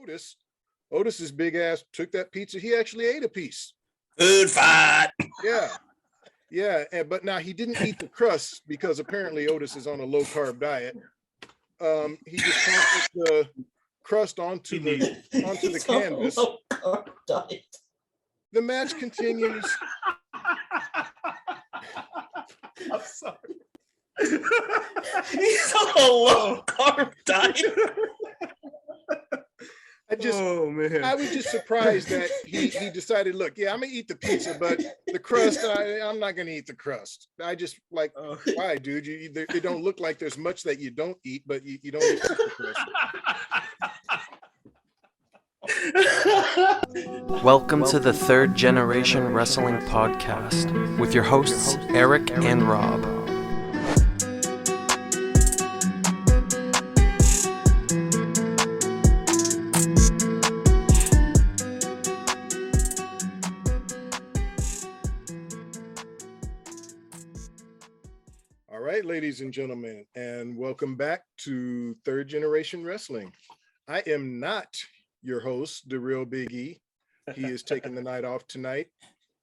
Otis. Otis's big ass took that pizza. He actually ate a piece. Food fight. Yeah. But now he didn't eat the crust because apparently Otis is on a low carb diet. He just put the crust onto the canvas. The match continues. I'm sorry. He's on a low carb diet. I was just surprised that he decided, look, yeah, I'm gonna eat the pizza, but the crust, I'm not gonna eat the crust. I just like, why, dude? It don't look like there's much that you don't eat, but you don't eat the crust. Welcome to the Third Generation Wrestling Podcast with your hosts, Eric and Rob. All right, ladies and gentlemen, and welcome back to Third Generation Wrestling. I am not your host, the real Big E. He is taking the night off tonight.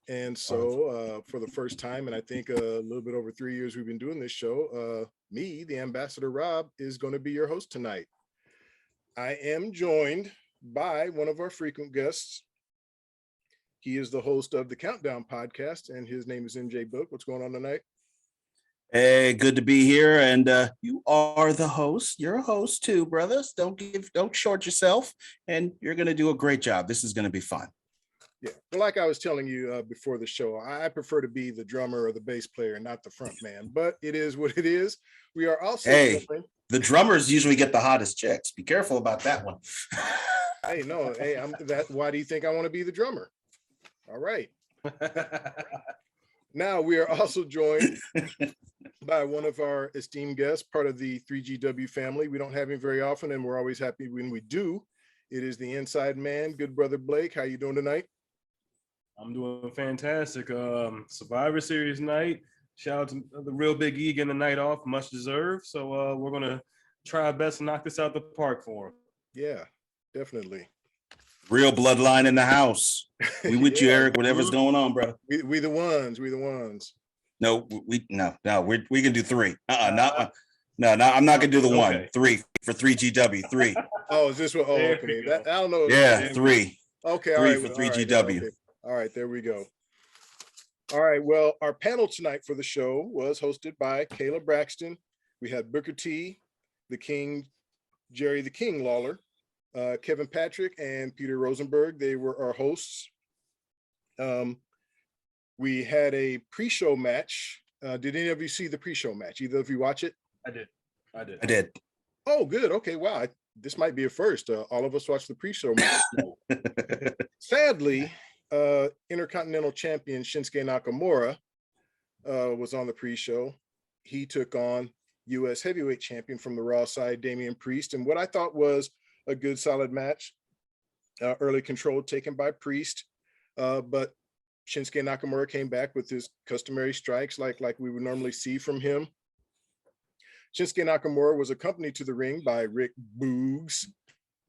And so for the first time, and I think a little bit over 3 years we've been doing this show, me, the Ambassador Rob, is going to be your host tonight. I am joined by one of our frequent guests. He is the host of the Countdown podcast, and his name is MJ Book. What's going on tonight? Hey, good to be here. And you are the host. You're a host too, brothers. Don't short yourself. And you're going to do a great job. This is going to be fun. Yeah. Well, like I was telling you before the show, I prefer to be the drummer or the bass player, not the front man, but it is what it is. We are also the drummers usually get the hottest chicks. Be careful about that one. Why do you think I want to be the drummer? All right. Now we are also joined by one of our esteemed guests, part of the 3GW family. We don't have him very often, and we're always happy when we do. It is the Inside Man, good brother Blake. How you doing tonight? I'm doing fantastic. Survivor Series night. Shout out to the real Big E getting the night off, much deserved. So we're gonna try our best to knock this out the park for him. Yeah, definitely. Real bloodline in the house. We with you, Eric. Whatever's going on, brother. We the ones. We the ones. No, we can do three. I'm not gonna do the one. Okay. 3 for 3GW. 3. Oh, is this what? Oh, okay. I don't know. Yeah, 3. Okay, 3 for 3GW. Okay. All right, there we go. All right. Well, our panel tonight for the show was hosted by Kayla Braxton. We had Booker T, the King, Jerry the King Lawler, Kevin Patrick, and Peter Rosenberg. They were our hosts. We had a pre-show match. Did any of you see the pre-show match? Either of you watch it? I did. Oh, good. Okay, wow. This might be a first. All of us watched the pre-show match. Sadly, Intercontinental Champion Shinsuke Nakamura was on the pre-show. He took on U.S. Heavyweight Champion from the Raw side, Damian Priest, and what I thought was a good, solid match. Early control taken by Priest, but Shinsuke Nakamura came back with his customary strikes like we would normally see from him. Shinsuke Nakamura was accompanied to the ring by Rick Boogs.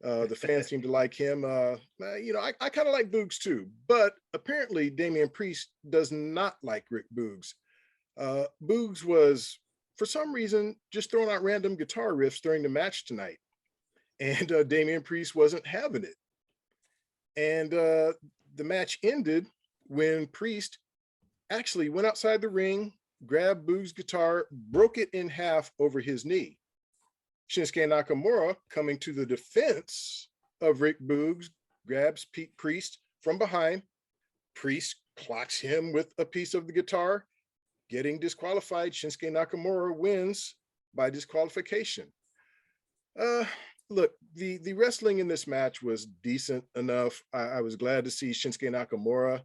The fans seem to like him. I kind of like Boogs too, but apparently Damian Priest does not like Rick Boogs. Boogs was, for some reason, just throwing out random guitar riffs during the match tonight, and Damian Priest wasn't having it. And the match ended when Priest actually went outside the ring, grabbed Boogs' guitar, broke it in half over his knee. Shinsuke Nakamura, coming to the defense of Rick Boogs, grabs Priest from behind. Priest clocks him with a piece of the guitar, getting disqualified. Shinsuke Nakamura wins by disqualification. Look, the wrestling in this match was decent enough. I was glad to see Shinsuke Nakamura.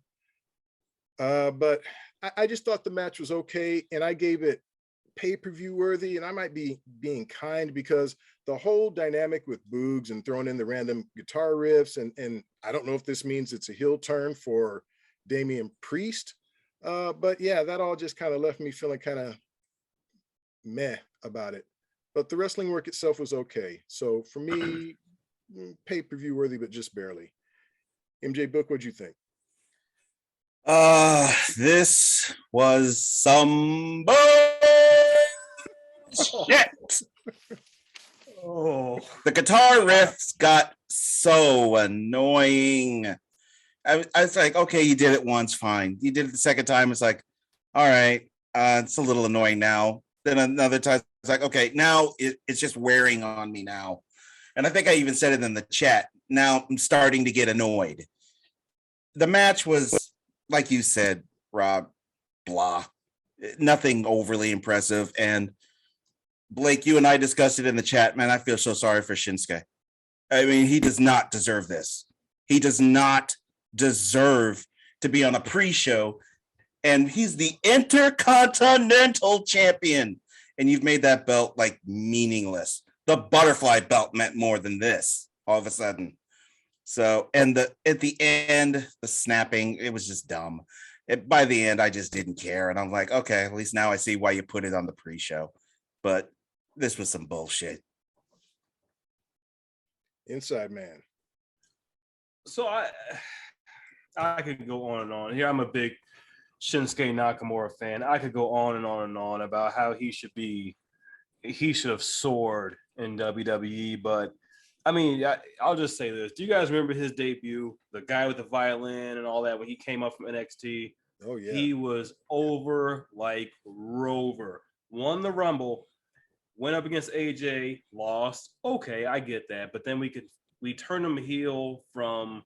But I just thought the match was okay, and I gave it pay-per-view worthy, and I might be being kind because the whole dynamic with Boogs and throwing in the random guitar riffs, and I don't know if this means it's a heel turn for Damian Priest, but yeah, that all just kind of left me feeling kind of meh about it. But the wrestling work itself was okay. So for me, pay-per-view worthy, but just barely. MJ Book, what'd you think? This was some shit. Oh, The guitar riffs got so annoying. I was like, okay, you did it once, fine. You did it the second time, it's like, all right, it's a little annoying now. Then another time, it's like, okay, now it's just wearing on me now. And I think I even said it in the chat. Now I'm starting to get annoyed. The match was, like you said, Rob, blah. Nothing overly impressive. And Blake, you and I discussed it in the chat. Man, I feel so sorry for Shinsuke. I mean, he does not deserve this. He does not deserve to be on a pre-show. And he's the Intercontinental Champion. And you've made that belt like meaningless. The butterfly belt meant more than this all of a sudden. So, and at the end, the snapping, it was just dumb. By the end, I just didn't care. And I'm like, okay, at least now I see why you put it on the pre-show. But this was some bullshit. Inside Man. so I could go on and on. Here, I'm a big Shinsuke Nakamura fan. I could go on and on and on about how he should have soared in WWE. But I mean, I'll just say this. Do you guys remember his debut? The guy with the violin and all that when he came up from NXT? Oh, yeah. He was over like Rover. Won the Rumble, went up against AJ, lost. Okay, I get that. But then we turned him heel from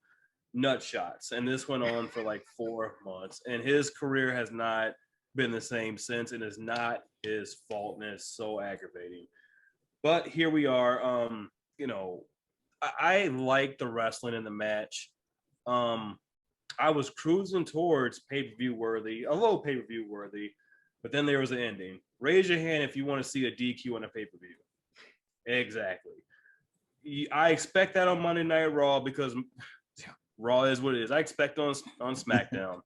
nut shots. And this went on for like 4 months. And his career has not been the same since. And it's not his fault. And it's so aggravating. But here we are. You know, I like the wrestling in the match. I was cruising towards pay-per-view worthy, a little pay-per-view worthy, but then there was an ending. Raise your hand if you want to see a DQ on a pay-per-view. Exactly. I expect that on Monday Night Raw because Raw is what it is. I expect on Smackdown.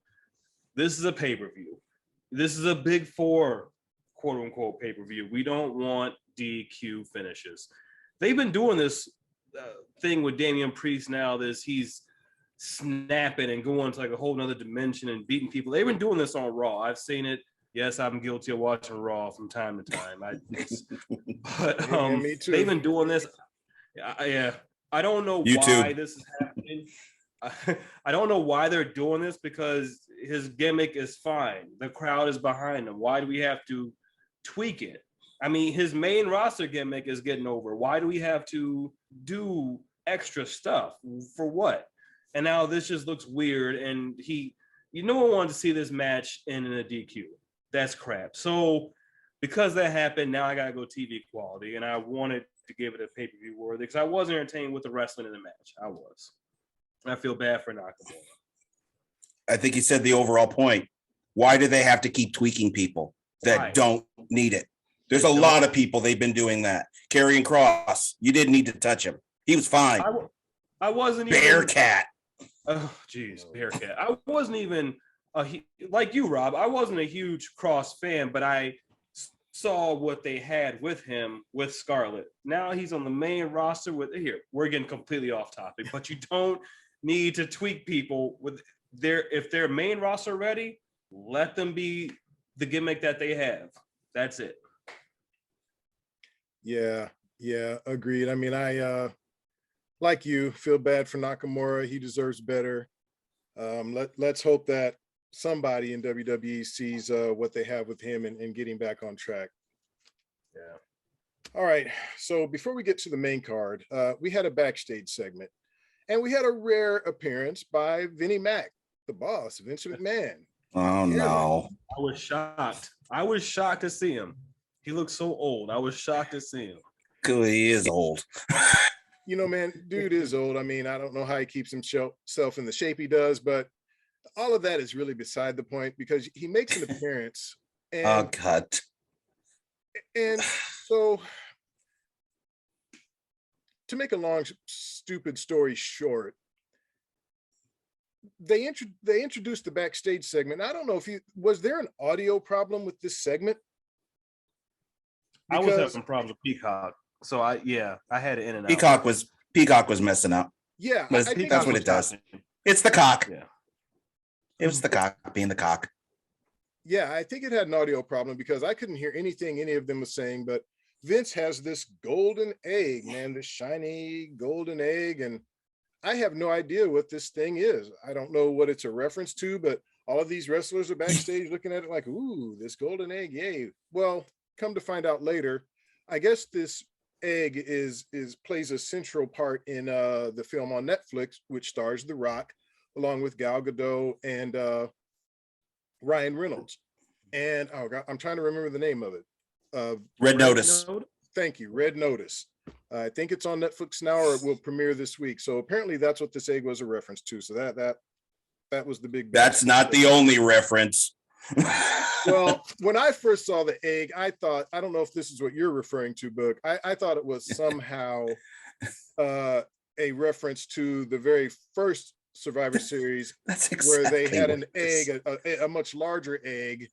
This is a pay-per-view. This is a big four, quote-unquote, pay-per-view. We don't want DQ finishes. They've been doing this thing with Damian Priest now. He's snapping and going to like a whole nother dimension and beating people. They've been doing this on Raw. I've seen it. Yes, I'm guilty of watching Raw from time to time. Me too. They've been doing this. Yeah, I don't know why this is happening. I don't know why they're doing this because his gimmick is fine. The crowd is behind him. Why do we have to tweak it? I mean, his main roster gimmick is getting over. Why do we have to do extra stuff? For what? And now this just looks weird. And no one wanted to see this match in a DQ. That's crap. So because that happened, now I got to go TV quality. And I wanted to give it a pay-per-view worthy because I wasn't entertained with the wrestling in the match. I was. I feel bad for Nakamura. I think he said the overall point. Why do they have to keep tweaking people that don't need it? There's a lot of people they've been doing that. Karrion Kross, you didn't need to touch him. He was fine. I wasn't Bearcat. Oh, geez, Bearcat. I wasn't even like you, Rob. I wasn't a huge Cross fan, but I saw what they had with him with Scarlett. Now he's on the main roster with here. We're getting completely off topic, but you don't need to tweak people with if their main roster ready, let them be the gimmick that they have. That's it. Yeah, agreed. I mean, I like you, feel bad for Nakamura. He deserves better. Let's hope that somebody in WWE sees what they have with him and getting back on track. Yeah. All right. So before we get to the main card, we had a backstage segment, and we had a rare appearance by Vinnie Mac, the boss, Vince McMahon. Oh no! I was shocked. I was shocked to see him. He looks so old. I was shocked to see him. He is old. You know, man, dude is old. I mean, I don't know how he keeps himself in the shape he does, but all of that is really beside the point because he makes an appearance. And, oh, God. And so, to make a long, stupid story short, they introduced the backstage segment. I don't know if was there an audio problem with this segment? Because I was having problems with Peacock. So I had it in and out. Peacock was messing up. Yeah, But I think that's what it does. It's the cock. Yeah. It was the cock being the cock. Yeah, I think it had an audio problem because I couldn't hear anything any of them was saying, but Vince has this golden egg, man, this shiny golden egg. And I have no idea what this thing is. I don't know what it's a reference to, but all of these wrestlers are backstage looking at it like, ooh, this golden egg, yay. Well, come to find out later, I guess this egg plays a central part in the film on Netflix, which stars The Rock, along with Gal Gadot and Ryan Reynolds. And oh God, I'm trying to remember the name of it. Red Notice. Thank you, Red Notice. I think it's on Netflix now, or it will premiere this week. So apparently that's what this egg was a reference to. So that was the big. That's not the only reference. Well, when I first saw the egg, I thought, I don't know if this is what you're referring to, Book. I thought it was somehow a reference to the very first Survivor Series, That's where exactly they had what an it is. egg, a much larger egg,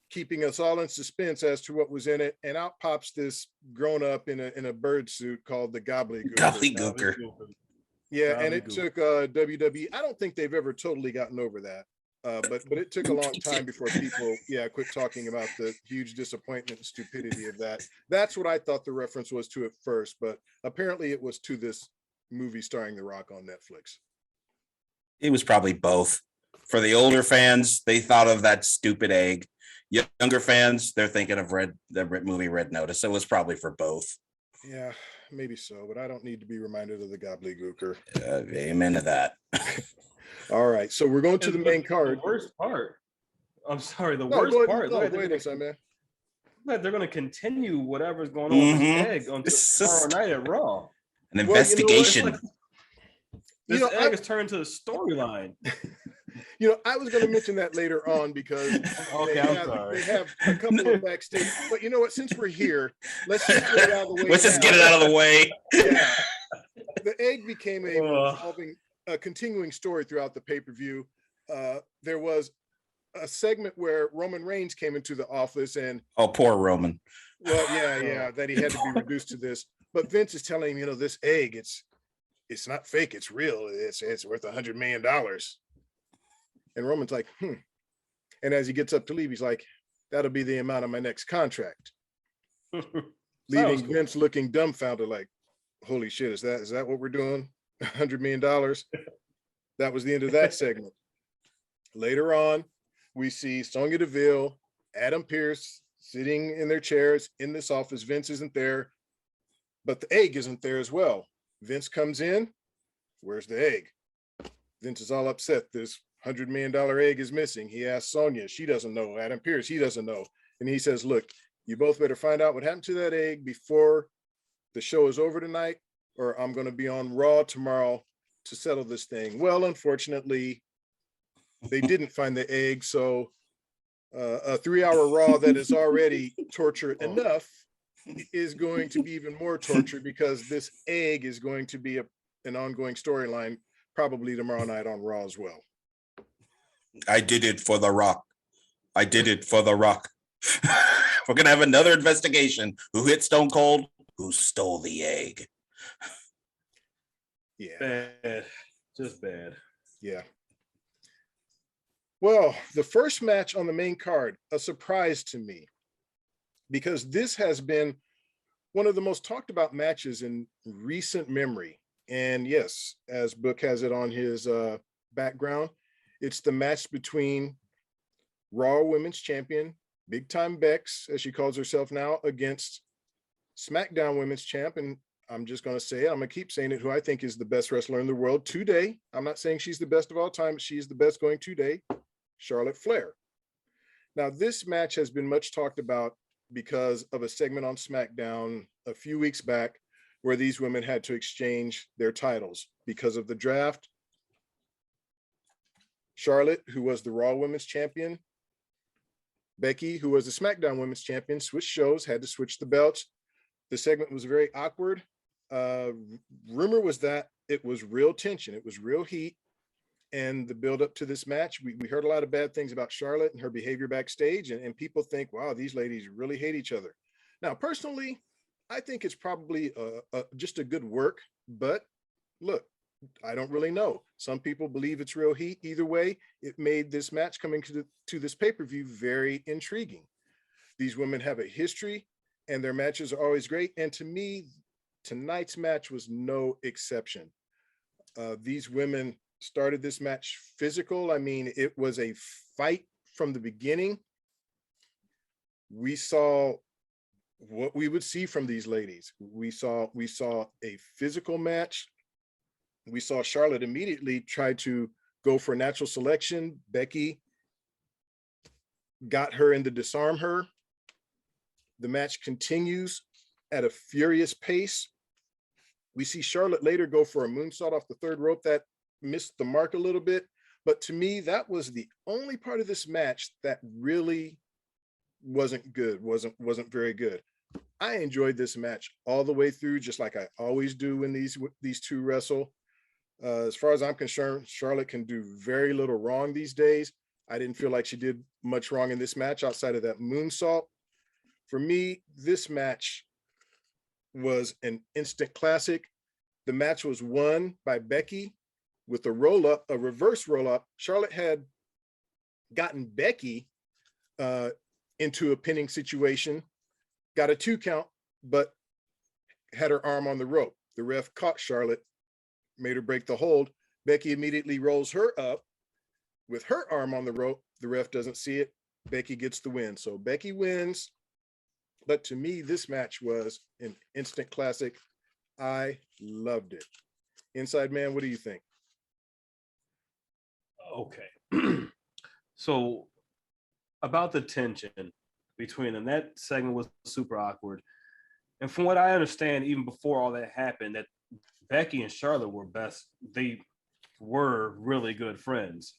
keeping us all in suspense as to what was in it. And out pops this grown up in a bird suit called the Gobbledygooker. Gobbledygooker. Yeah, and it took WWE. I don't think they've ever totally gotten over that. But it took a long time before people, quit talking about the huge disappointment and stupidity of that. That's what I thought the reference was to at first, but apparently it was to this movie starring The Rock on Netflix. It was probably both. For the older fans, they thought of that stupid egg. Younger fans, they're thinking of the movie Red Notice. It was probably for both. Yeah, maybe so, but I don't need to be reminded of the Gobbledygooker. Amen to that. All right, so we're going to the main card. The worst part. I'm sorry. The No, worst go ahead, part. no, look, go ahead, inside man. they're going to continue whatever's going on with this egg on tomorrow night at Raw. An investigation. This egg is turned to a storyline. I was going to mention that later on because Okay, they have a couple of backstage. But you know what? Since we're here, let's just get it out of the way. Let's just get it out of the way. Yeah. The egg became a continuing story throughout the pay-per-view. There was a segment where Roman Reigns came into the office and poor Roman. Well, yeah, that he had to be reduced to this. But Vince is telling him, this egg, it's not fake, it's real. It's worth $100 million. And Roman's like, And as he gets up to leave, he's like, that'll be the amount of my next contract. Leaving Vince looking dumbfounded, like, holy shit, is that what we're doing? $100 million. That was the end of that segment. Later on, we see Sonya Deville, Adam Pearce sitting in their chairs in this office. Vince isn't there, but the egg isn't there as well. Vince comes in. Where's the egg? Vince is all upset. This $100 million egg is missing. He asks Sonya. She doesn't know. Adam Pearce, he doesn't know. And he says, look, you both better find out what happened to that egg before the show is over tonight, or I'm going to be on Raw tomorrow to settle this thing. Well, unfortunately, they didn't find the egg. So a 3-hour Raw that is already torture enough is going to be even more torture because this egg is going to be an ongoing storyline probably tomorrow night on Raw as well. I did it for The Rock. I did it for The Rock. We're going to have another investigation. Who hit Stone Cold? Who stole the egg? Yeah. Bad. Just bad. Yeah. Well, the first match on the main card, a surprise to me, because this has been one of the most talked about matches in recent memory. And yes, as Book has it on his background, it's the match between Raw Women's Champion, Big Time Bex, as she calls herself now, against SmackDown Women's Champ. And I'm just going to say it, I'm going to keep saying it, who I think is the best wrestler in the world today. I'm not saying she's the best of all time, but she's the best going today, Charlotte Flair. Now, this match has been much talked about because of a segment on SmackDown a few weeks back where these women had to exchange their titles because of the draft. Charlotte, who was the Raw Women's Champion, Becky, who was the SmackDown Women's Champion, switched shows, had to switch the belts. The segment was very awkward. Rumor was that it was real tension. It was real heat. And the build up to this match, we heard a lot of bad things about Charlotte and her behavior backstage. And people think, wow, these ladies really hate each other. Now, personally, I think it's probably just a good work, but look, I don't really know. Some people believe it's real heat. Either way, it made this match coming to this pay-per-view very intriguing. These women have a history and their matches are always great. And to me, tonight's match was no exception. These women started this match physical. I mean, it was a fight from the beginning. We saw what we would see from these ladies. We saw a physical match. We saw Charlotte immediately try to go for natural selection. Becky got her in to disarm her. The match continues at a furious pace. We see Charlotte later go for a moonsault off the third rope that missed the mark a little bit. But to me, that was the only part of this match that really wasn't good, wasn't very good. I enjoyed this match all the way through, just like I always do when these two wrestle. As far as I'm concerned, Charlotte can do very little wrong these days. I didn't feel like she did much wrong in this match outside of that moonsault. For me, this match was an instant classic. The match was won by Becky with a roll-up, a reverse roll-up. Charlotte had gotten Becky into a pinning situation, got a 2 count, but had her arm on the rope. The ref caught Charlotte, made her break the hold. Becky immediately rolls her up with her arm on the rope. The ref doesn't see it. Becky gets the win. So Becky wins. But to me, this match was an instant classic. I loved it. Inside Man, what do you think? Okay. So about the tension between them, that segment was super awkward. And from what I understand, even before all that happened, that Becky and Charlotte were they were really good friends.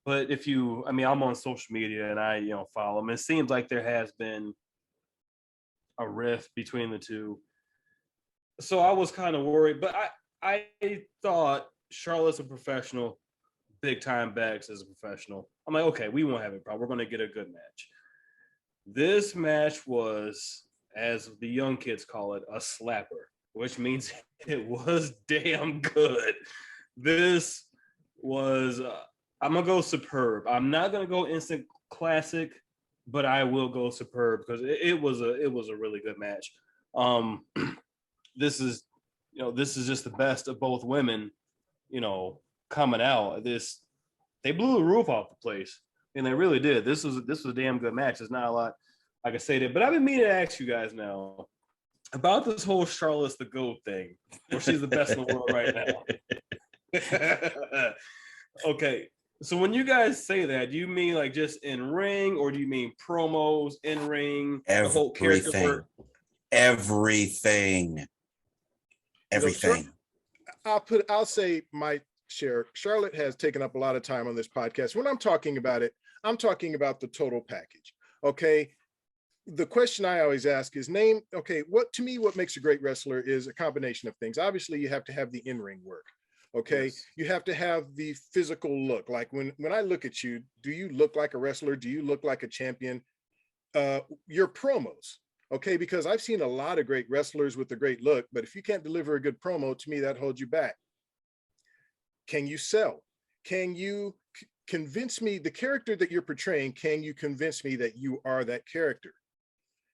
But I'm on social media and I, follow them. It seems like there has been a rift between the two. So I was kind of worried, but I thought Charlotte's a professional, big time Bex is a professional. I'm like, okay, we won't have a problem. We're going to get a good match. This match was, as the young kids call it, a slapper, which means it was damn good. This was, I'm going to go superb. I'm not going to go instant classic, but I will go superb because it was a really good match. This is just the best of both women, coming out. They blew the roof off the place, and they really did. This was a damn good match. There's not a lot I can say that, but I've been meaning to ask you guys now about this whole Charlotte's the GOAT thing, where she's the best in the world right now. Okay. So when you guys say that, do you mean like just in ring, or do you mean promos, in ring, the whole character work? Everything. I'll say my share. Charlotte has taken up a lot of time on this podcast. When I'm talking about it, I'm talking about the total package. Okay. The question I always ask is what makes a great wrestler is a combination of things. Obviously, you have to have the in-ring work. Okay. Yes. You have to have the physical look. Like when I look at you, do you look like a wrestler? Do you look like a champion? Your promos. Okay. Because I've seen a lot of great wrestlers with a great look, but if you can't deliver a good promo, to me, that holds you back. Can you sell? Can you convince me the character that you're portraying? Can you convince me that you are that character?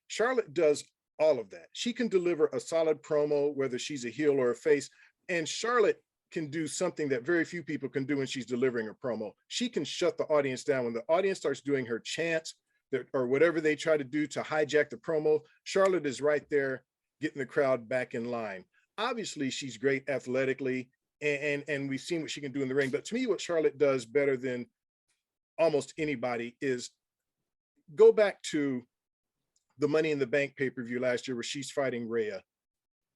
Charlotte does all of that. She can deliver a solid promo, whether she's a heel or a face. And Charlotte can do something that very few people can do when she's delivering a promo. She can shut the audience down. When the audience starts doing her chants or whatever they try to do to hijack the promo, Charlotte is right there getting the crowd back in line. Obviously, she's great athletically, and we've seen what she can do in the ring. But to me, what Charlotte does better than almost anybody is go back to the Money in the Bank pay-per-view last year where she's fighting Rhea.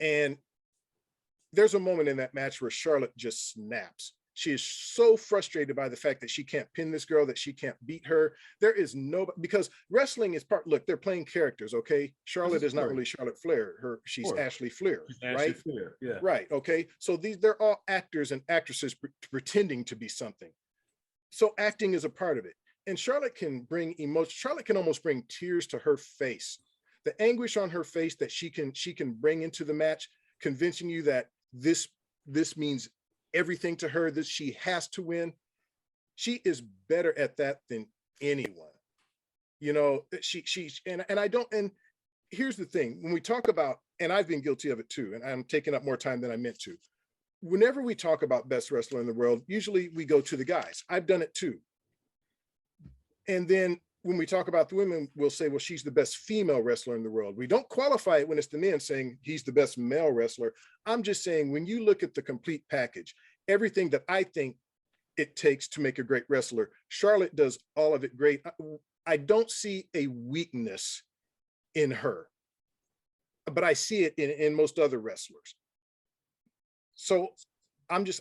And there's a moment in that match where Charlotte just snaps. She is so frustrated by the fact that she can't pin this girl, that she can't beat her. There is because wrestling is they're playing characters, okay? Charlotte is not really Charlotte Flair. She's Ashley Flair, right? Flair, yeah. Right, okay? So they're all actors and actresses pretending to be something. So acting is a part of it. And Charlotte can bring emotion. Charlotte can almost bring tears to her face the anguish on her face that she can bring into the match, convincing you that this means everything to her, that she has to win. She is better at that than anyone. You know, and I don't, and here's the thing, when we talk about, and I've been guilty of it too, and I'm taking up more time than I meant to. Whenever we talk about best wrestler in the world, usually we go to the guys. I've done it too. And then when we talk about the women, we'll say, well, she's the best female wrestler in the world. We don't qualify it when it's the men saying he's the best male wrestler. I'm just saying, when you look at the complete package, everything that I think it takes to make a great wrestler, Charlotte does all of it great. I don't see a weakness in her, but I see it in most other wrestlers. So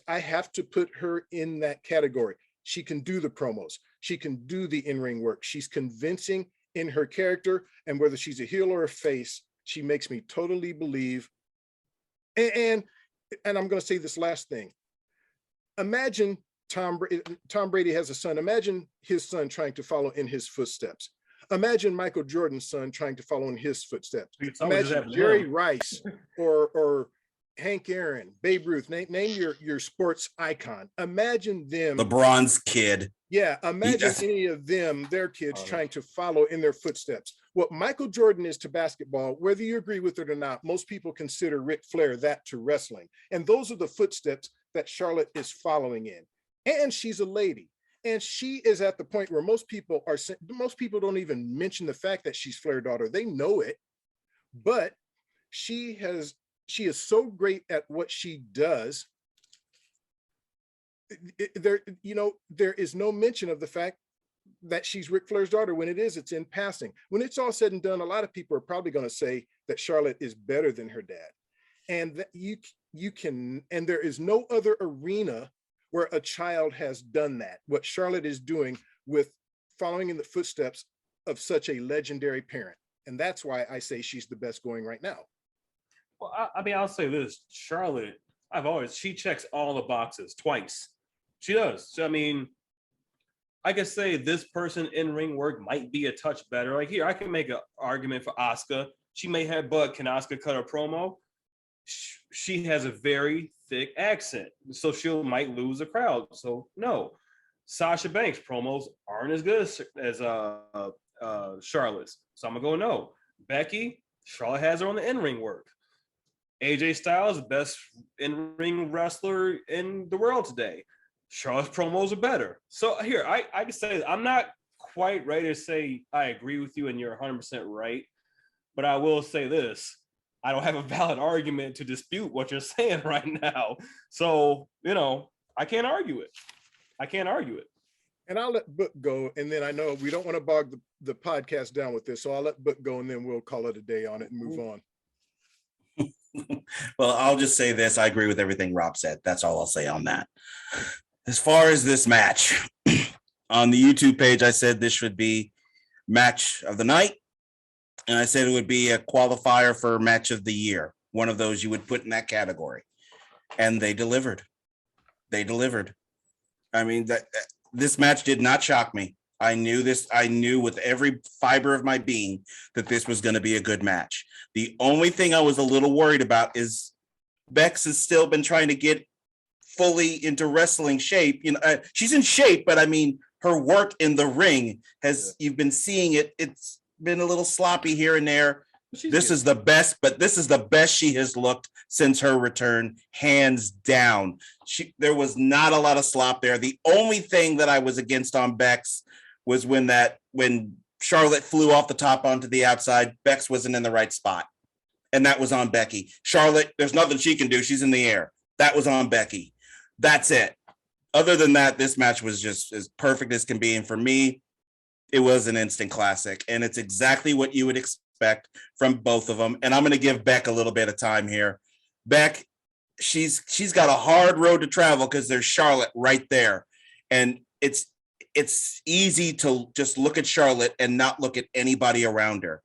I have to put her in that category. She can do the promos. She can do the in-ring work. She's convincing in her character, and whether she's a heel or a face, she makes me totally believe. And I'm going to say this last thing. Imagine Tom Brady has a son. Imagine his son trying to follow in his footsteps. Imagine Michael Jordan's son trying to follow in his footsteps. Imagine Jerry Rice or Hank Aaron, Babe Ruth, name your sports icon. Imagine them. LeBron's kid. Yeah, imagine any of them, their kids trying to follow in their footsteps. What Michael Jordan is to basketball, whether you agree with it or not, most people consider Ric Flair that to wrestling. And those are the footsteps that Charlotte is following in. And she's a lady. And she is at the point where most people don't even mention the fact that she's Flair's daughter. They know it, but she is so great at what she does. There is no mention of the fact that she's Ric Flair's daughter. When it's in passing. When it's all said and done, a lot of people are probably going to say that Charlotte is better than her dad. And that you can, and there is no other arena where a child has done that. What Charlotte is doing with following in the footsteps of such a legendary parent. And that's why I say she's the best going right now. Well, I mean, I'll say this, Charlotte, she checks all the boxes twice. She does. So, I mean, I could say this person in ring work might be a touch better. Like here, I can make an argument for Asuka. She may have, but can Asuka cut a promo? She has a very thick accent, so she might lose a crowd. So no, Sasha Banks promos aren't as good as Charlotte's. So I'm gonna go no. Becky, Charlotte has her on the in-ring work. AJ Styles, best in-ring wrestler in the world today. Charlotte's promos are better. So here, I can say I'm not quite ready to say I agree with you and you're 100% right, but I will say this. I don't have a valid argument to dispute what you're saying right now. So, I can't argue it. And I'll let Book go. And then I know we don't want to bog the podcast down with this. So I'll let Book go and then we'll call it a day on it and move on. Well, I'll just say this. I agree with everything Rob said. That's all I'll say on that. As far as this match, on the YouTube page, I said this should be match of the night. And I said it would be a qualifier for match of the year. One of those you would put in that category. And they delivered. I mean, this match did not shock me. I knew this. I knew with every fiber of my being that this was going to be a good match. The only thing I was a little worried about is Bex has still been trying to get fully into wrestling shape. She's in shape, but I mean, her work in the ring you've been seeing it. It's been a little sloppy here and there. This is the best she has looked since her return, hands down. There was not a lot of slop there. The only thing that I was against on Bex was when Charlotte flew off the top onto the outside, Bex wasn't in the right spot. And that was on Becky. Charlotte, there's nothing she can do. She's in the air. That was on Becky. That's it. Other than that, this match was just as perfect as can be. And for me, it was an instant classic. And it's exactly what you would expect from both of them. And I'm going to give Beck a little bit of time here. Beck, she's got a hard road to travel because there's Charlotte right there. And it's easy to just look at Charlotte and not look at anybody around her.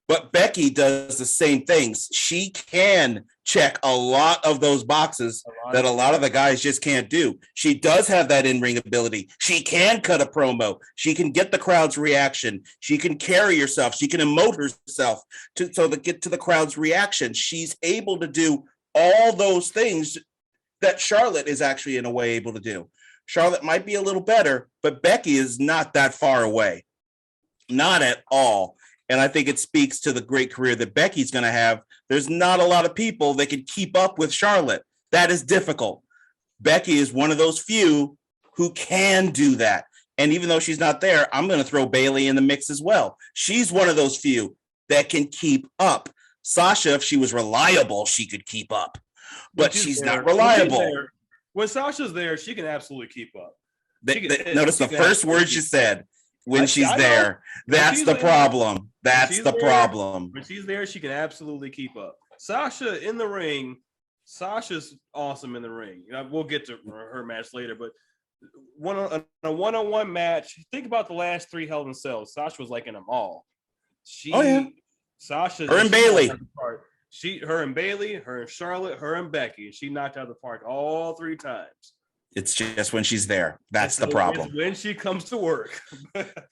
But Becky does the same things. She can check a lot of those boxes that a lot of the guys just can't do. She does have that in-ring ability. She can cut a promo. She can get the crowd's reaction. She can carry herself. She can emote herself to get to the crowd's reaction. She's able to do all those things that Charlotte is actually in a way able to do. Charlotte might be a little better, but Becky is not that far away. Not at all. And I think it speaks to the great career that Becky's going to have. There's not a lot of people that can keep up with Charlotte. That is difficult. Becky is one of those few who can do that. And even though she's not there, I'm going to throw Bayley in the mix as well. She's one of those few that can keep up. Sasha, if she was reliable, she could keep up. But she's not reliable. When Sasha's there, she can absolutely keep up. Notice the first word she said. When she's there, that's the problem. That's the problem. When she's there, she can absolutely keep up. Sasha in the ring, Sasha's awesome in the ring. We'll get to her match later, but a one-on-one match. Think about the last 3 Hell in a Cell. Sasha was like in them all. Sasha, her and Bayley. Her and Bayley, her and Charlotte, her and Becky. She knocked out the park all 3 times. It's just when she's there. That's the problem. It's when she comes to work.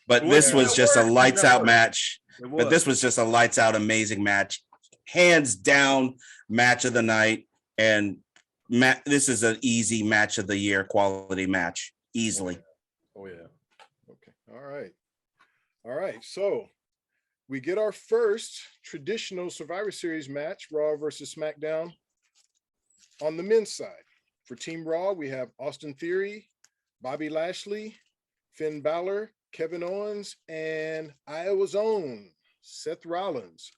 But this was just a lights out match. But this was just a lights out amazing match. Hands down match of the night. And this is an easy match of the year, quality match. Easily. Oh, yeah. Okay. All right. So we get our first traditional Survivor Series match, Raw versus SmackDown, on the men's side. For Team Raw, we have Austin Theory, Bobby Lashley, Finn Balor, Kevin Owens, and Iowa's own Seth Rollins.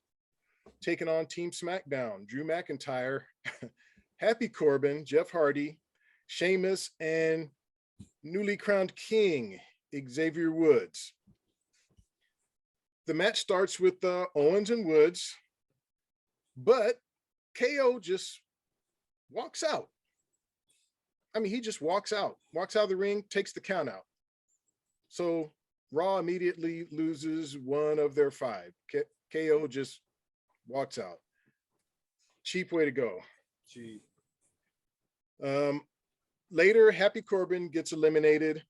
Taking on Team SmackDown, Drew McIntyre, Happy Corbin, Jeff Hardy, Sheamus, and newly crowned king, Xavier Woods. The match starts with Owens and Woods, but KO just walks out. I mean, he just walks out of the ring, takes the count out. So Raw immediately loses one of their 5. KO just walks out. Cheap way to go. Cheap. Later, Happy Corbin gets eliminated.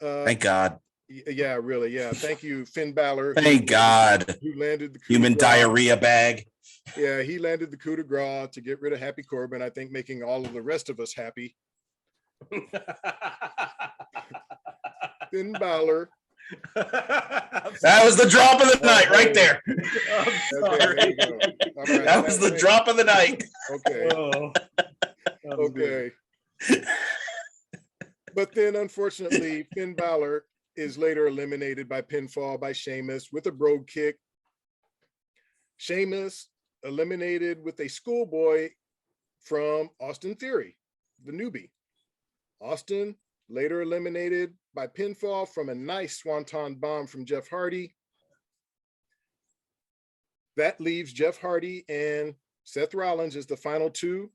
Thank God. Yeah, really. Yeah. Thank you, Finn Balor. Thank God. Who landed the human diarrhea bag. Yeah, he landed the coup de grace to get rid of Happy Corbin, I think making all of the rest of us happy. Finn Balor. That was the drop of the night right there. Sorry. Right. That was the drop of the night. Okay. Okay. But then, unfortunately, Finn Balor is later eliminated by pinfall by Sheamus with a brogue kick. Sheamus eliminated with a schoolboy from Austin Theory, the newbie. Austin later eliminated by pinfall from a nice swanton bomb from Jeff Hardy. That leaves Jeff Hardy and Seth Rollins as the final 2.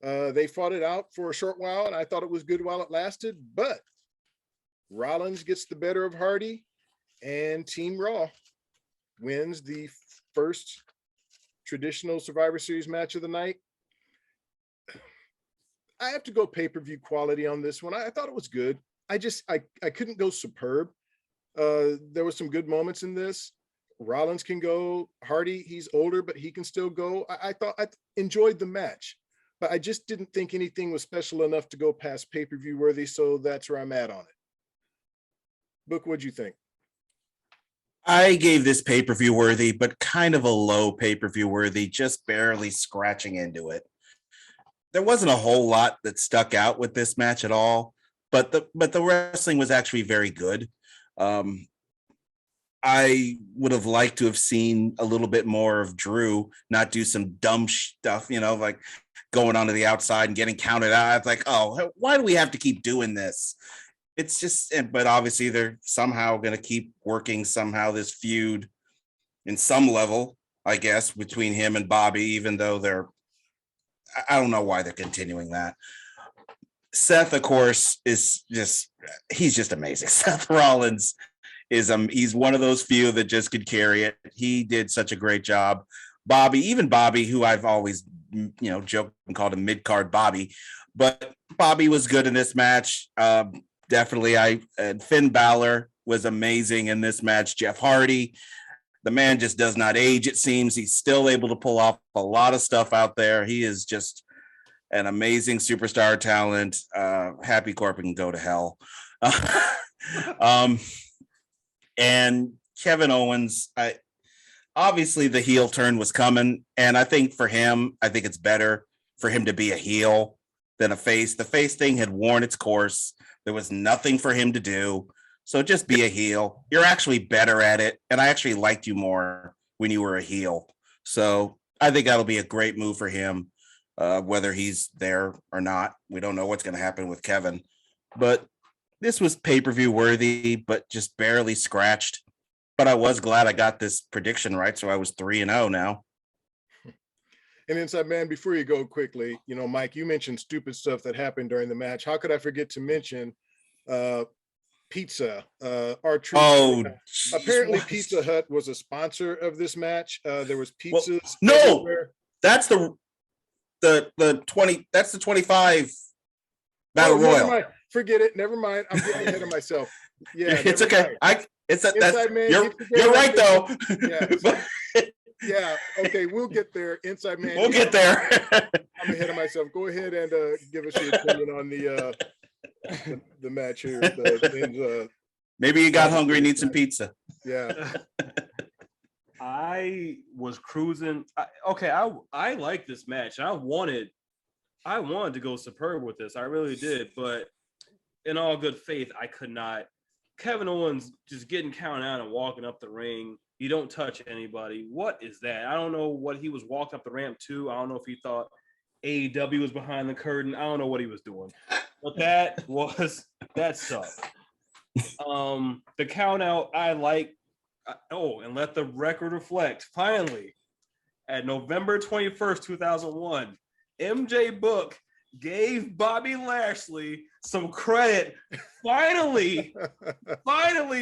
They fought it out for a short while, and I thought it was good while it lasted, but Rollins gets the better of Hardy, and Team Raw wins the first traditional Survivor Series match of the night. I have to go pay-per-view quality on this one. I thought it was good. I couldn't go superb. There were some good moments in this. Rollins can go. Hardy, he's older, but he can still go. I thought I enjoyed the match, but I just didn't think anything was special enough to go past pay-per-view worthy. So that's where I'm at on it. Book, what'd you think? I gave this pay-per-view worthy, but kind of a low pay-per-view worthy, just barely scratching into it. There wasn't a whole lot that stuck out with this match at all, but the wrestling was actually very good. I would have liked to have seen a little bit more of Drew not do some dumb stuff, like going onto the outside and getting counted out. It's like, oh, why do we have to keep doing this? It's just, but obviously they're somehow going to keep working somehow this feud in some level, I guess, between him and Bobby, even though I don't know why they're continuing that. Seth, of course, he's just amazing. Seth Rollins he's one of those few that just could carry it. He did such a great job. Even Bobby, who I've always, joked and called him mid-card Bobby, but Bobby was good in this match. Definitely. Finn Balor was amazing in this match. Jeff Hardy, the man just does not age. It seems he's still able to pull off a lot of stuff out there. He is just an amazing superstar talent. Happy Corbin can go to hell. And Kevin Owens, obviously the heel turn was coming, and I think for him, I think it's better for him to be a heel than a face. The face thing had worn its course. There was nothing for him to do. So just be a heel. You're actually better at it, and I actually liked you more when you were a heel. So I think that'll be a great move for him, whether he's there or not. We don't know what's going to happen with Kevin, but this was pay-per-view worthy, but just barely scratched. But I was glad I got this prediction right, so I was 3-0 now. And Inside Man, before you go quickly, Mike, you mentioned stupid stuff that happened during the match. How could I forget to mention pizza? R-Truth. Oh, apparently Pizza Hut was a sponsor of this match. There was pizzas. No, everywhere. That's the 20. That's the 25 Battle Royal. Mind. Forget it. Never mind. I'm getting ahead of myself. Yeah, it's okay. Mind. You're right though. Yeah. Yeah. Okay. We'll get there. Inside Man. We'll get there. I'm ahead of myself. Go ahead and give us your opinion on the match here. Maybe you got hungry and need some pizza. Yeah. I was cruising. I like this match. I wanted to go superb with this. I really did. But in all good faith, I could not. Kevin Owens just getting counted out and walking up the ring. You don't touch anybody. What is that? I don't know what he was walking up the ramp to. I don't know if he thought AEW was behind the curtain. I don't know what he was doing. But that sucked. The count out, I like. And let the record reflect. Finally, at November 21st, 2001, MJ Book gave Bobby Lashley some credit. Finally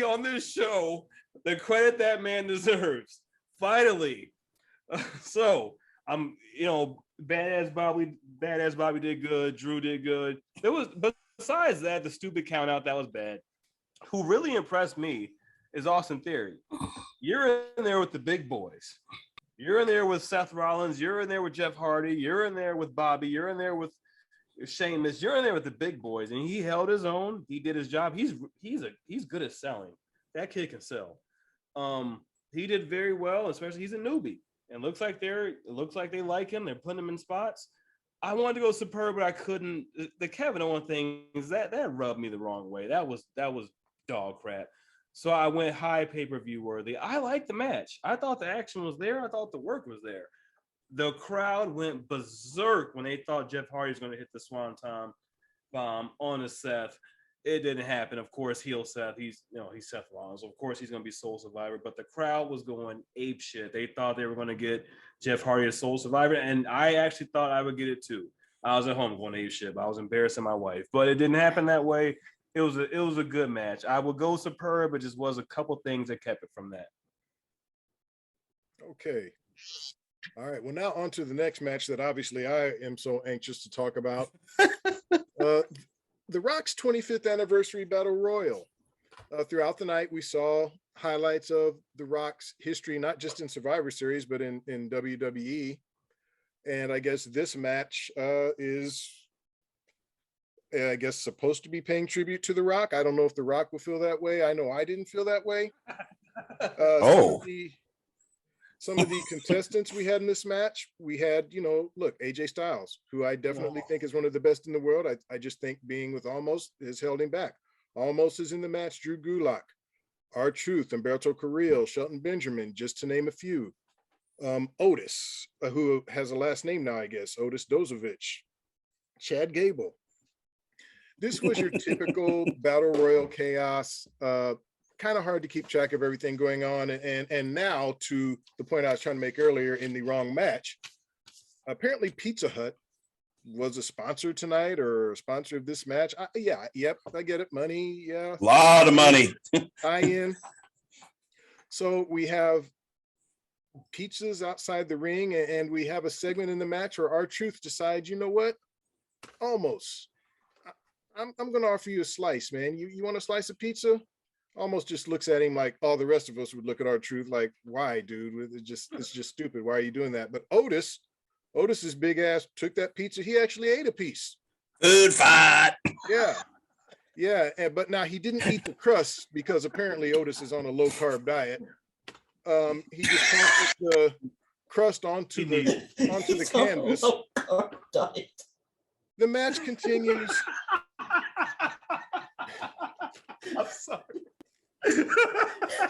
on this show, the credit that man deserves. Finally. So I'm, badass Bobby did good. Drew did good. But besides that, the stupid count out, that was bad. Who really impressed me is Austin Theory. You're in there with the big boys. You're in there with Seth Rollins. You're in there with Jeff Hardy. You're in there with Bobby. You're in there with Sheamus. You're in there with the big boys, and he held his own. He did his job. He's good at selling. That kid can sell. He did very well, especially he's a newbie, and looks like they like him. They're putting him in spots. I wanted to go superb, but I couldn't. The Kevin Owens thing is that rubbed me the wrong way. That was dog crap. So I went high pay-per-view worthy. I liked the match. I thought the action was there. I thought the work was there. The crowd went berserk when they thought Jeff Hardy was going to hit the Swanton bomb on the Seth. It didn't happen. Of course, heel Seth. He's Seth Rollins. Of course, he's going to be Soul Survivor. But the crowd was going ape shit. They thought they were going to get Jeff Hardy as Soul Survivor, and I actually thought I would get it too. I was at home going ape shit. I was embarrassing my wife, but it didn't happen that way. It was a good match. I would go superb, but just was a couple things that kept it from that. Okay. All right. Well, now on to the next match that obviously I am so anxious to talk about. The Rock's 25th anniversary battle royal. Throughout the night, we saw highlights of The Rock's history, not just in Survivor Series, but in WWE. And I guess this match is supposed to be paying tribute to The Rock. I don't know if The Rock will feel that way. I know I didn't feel that way. Some of the contestants we had in this match, we had, AJ Styles, who I definitely think is one of the best in the world. I just think being with Almost has held him back. Almost is in the match. Drew Gulak, R-Truth, Humberto Carrillo, Shelton Benjamin, just to name a few. Otis, who has a last name now, I guess, Otis Dozovich, Chad Gable. This was your typical battle royal chaos. Kind of hard to keep track of everything going on. And now, to the point I was trying to make earlier, in the wrong match, apparently Pizza Hut was a sponsor tonight, or a sponsor of this match. I get it. Money, yeah. A lot of money. Tie in. So we have pizzas outside the ring, and we have a segment in the match where R-Truth decides, you know what? Almost. I'm going to offer you a slice, man. You want a slice of pizza? Almost just looks at him like all the rest of us would look at R-Truth like, why, dude? It's just stupid. Why are you doing that? But Otis's big ass took that pizza. He actually ate a piece. Food fight. Yeah. But now he didn't eat the crust because apparently Otis is on a low carb diet. He just tossed the crust onto the canvas. The match continues. I'm sorry.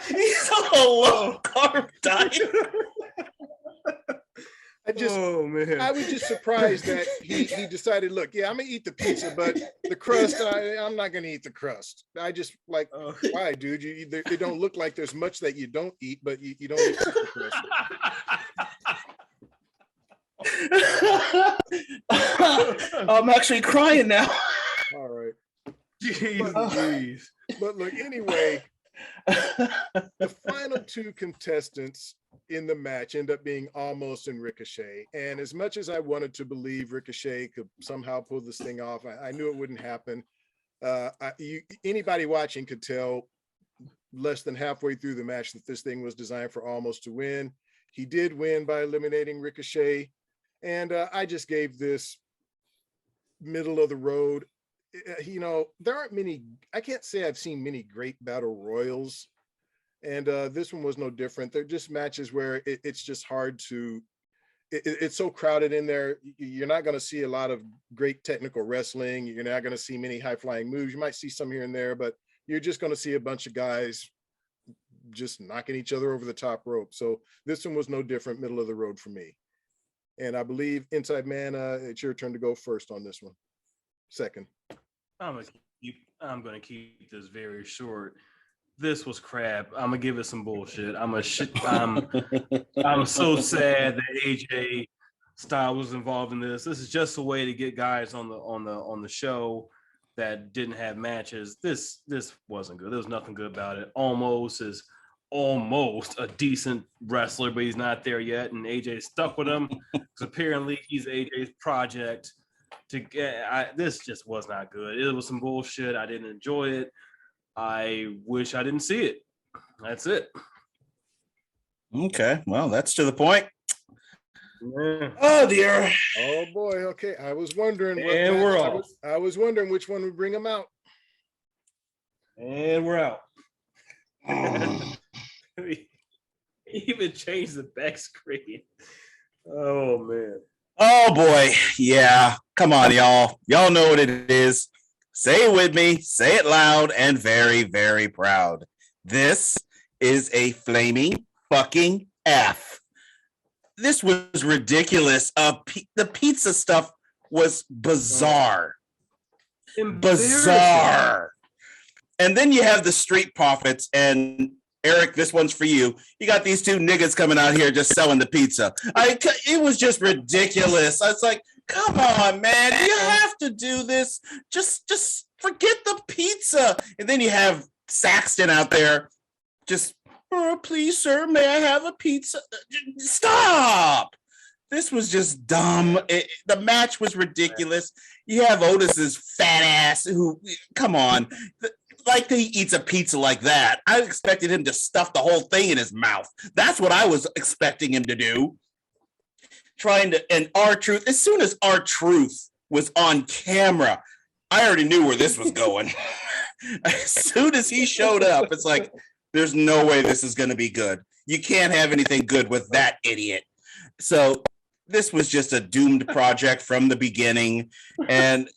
He's on a low carb diet. I was just surprised that he decided, look, yeah, I'm gonna eat the pizza, but the crust, I'm not gonna eat the crust. I just like, why, dude? It don't look like there's much that you don't eat, but you don't eat the crust. I'm actually crying now. All right. Jeez. But look, anyway, the final two contestants in the match end up being Almost and Ricochet. And as much as I wanted to believe Ricochet could somehow pull this thing off, I knew it wouldn't happen. Anybody watching could tell less than halfway through the match that this thing was designed for Almost to win. He did win by eliminating Ricochet. And I just gave this middle of the road. There aren't many, I can't say I've seen many great battle royals. And this one was no different. They're just matches where it's just hard to, it's so crowded in there. You're not going to see a lot of great technical wrestling. You're not going to see many high flying moves. You might see some here and there, but you're just going to see a bunch of guys just knocking each other over the top rope. So this one was no different, middle of the road for me. And I believe Inside Man, it's your turn to go first on this one. Second. I'm gonna keep this very short. This was crap. I'm gonna give it some bullshit. I'm so sad that AJ Styles was involved in this. This is just a way to get guys on the show that didn't have matches. This wasn't good. There was nothing good about it. Almost is almost a decent wrestler, but he's not there yet. And AJ stuck with him because apparently he's AJ's project. This just was not good. It was some bullshit. I didn't enjoy it. I wish I didn't see it. That's it. Okay, well, that's to the point. Yeah. Oh dear. Oh boy. Okay, I was wondering. And we're off. I was wondering which one would bring him out. And we're out. He even changed the back screen. Oh man. Oh boy. Yeah. Come on, y'all. Y'all know what it is. Say it with me. Say it loud and very, very proud. This is a flaming fucking F. This was ridiculous. The pizza stuff was bizarre. Bizarre. And then you have the Street Profits, and Eric, this one's for you. You got these two niggas coming out here just selling the pizza. It was just ridiculous. I was like, come on, man. Do you have to do this? Just forget the pizza. And then you have Saxton out there just, oh, please, sir, may I have a pizza? Stop. This was just dumb. The match was ridiculous. You have Otis's fat ass who, come on. Like he eats a pizza like that. I expected him to stuff the whole thing in his mouth. That's what I was expecting him to do. And R-Truth, as soon as R-Truth was on camera, I already knew where this was going. As soon as he showed up, it's like, there's no way this is going to be good. You can't have anything good with that idiot. So this was just a doomed project from the beginning. And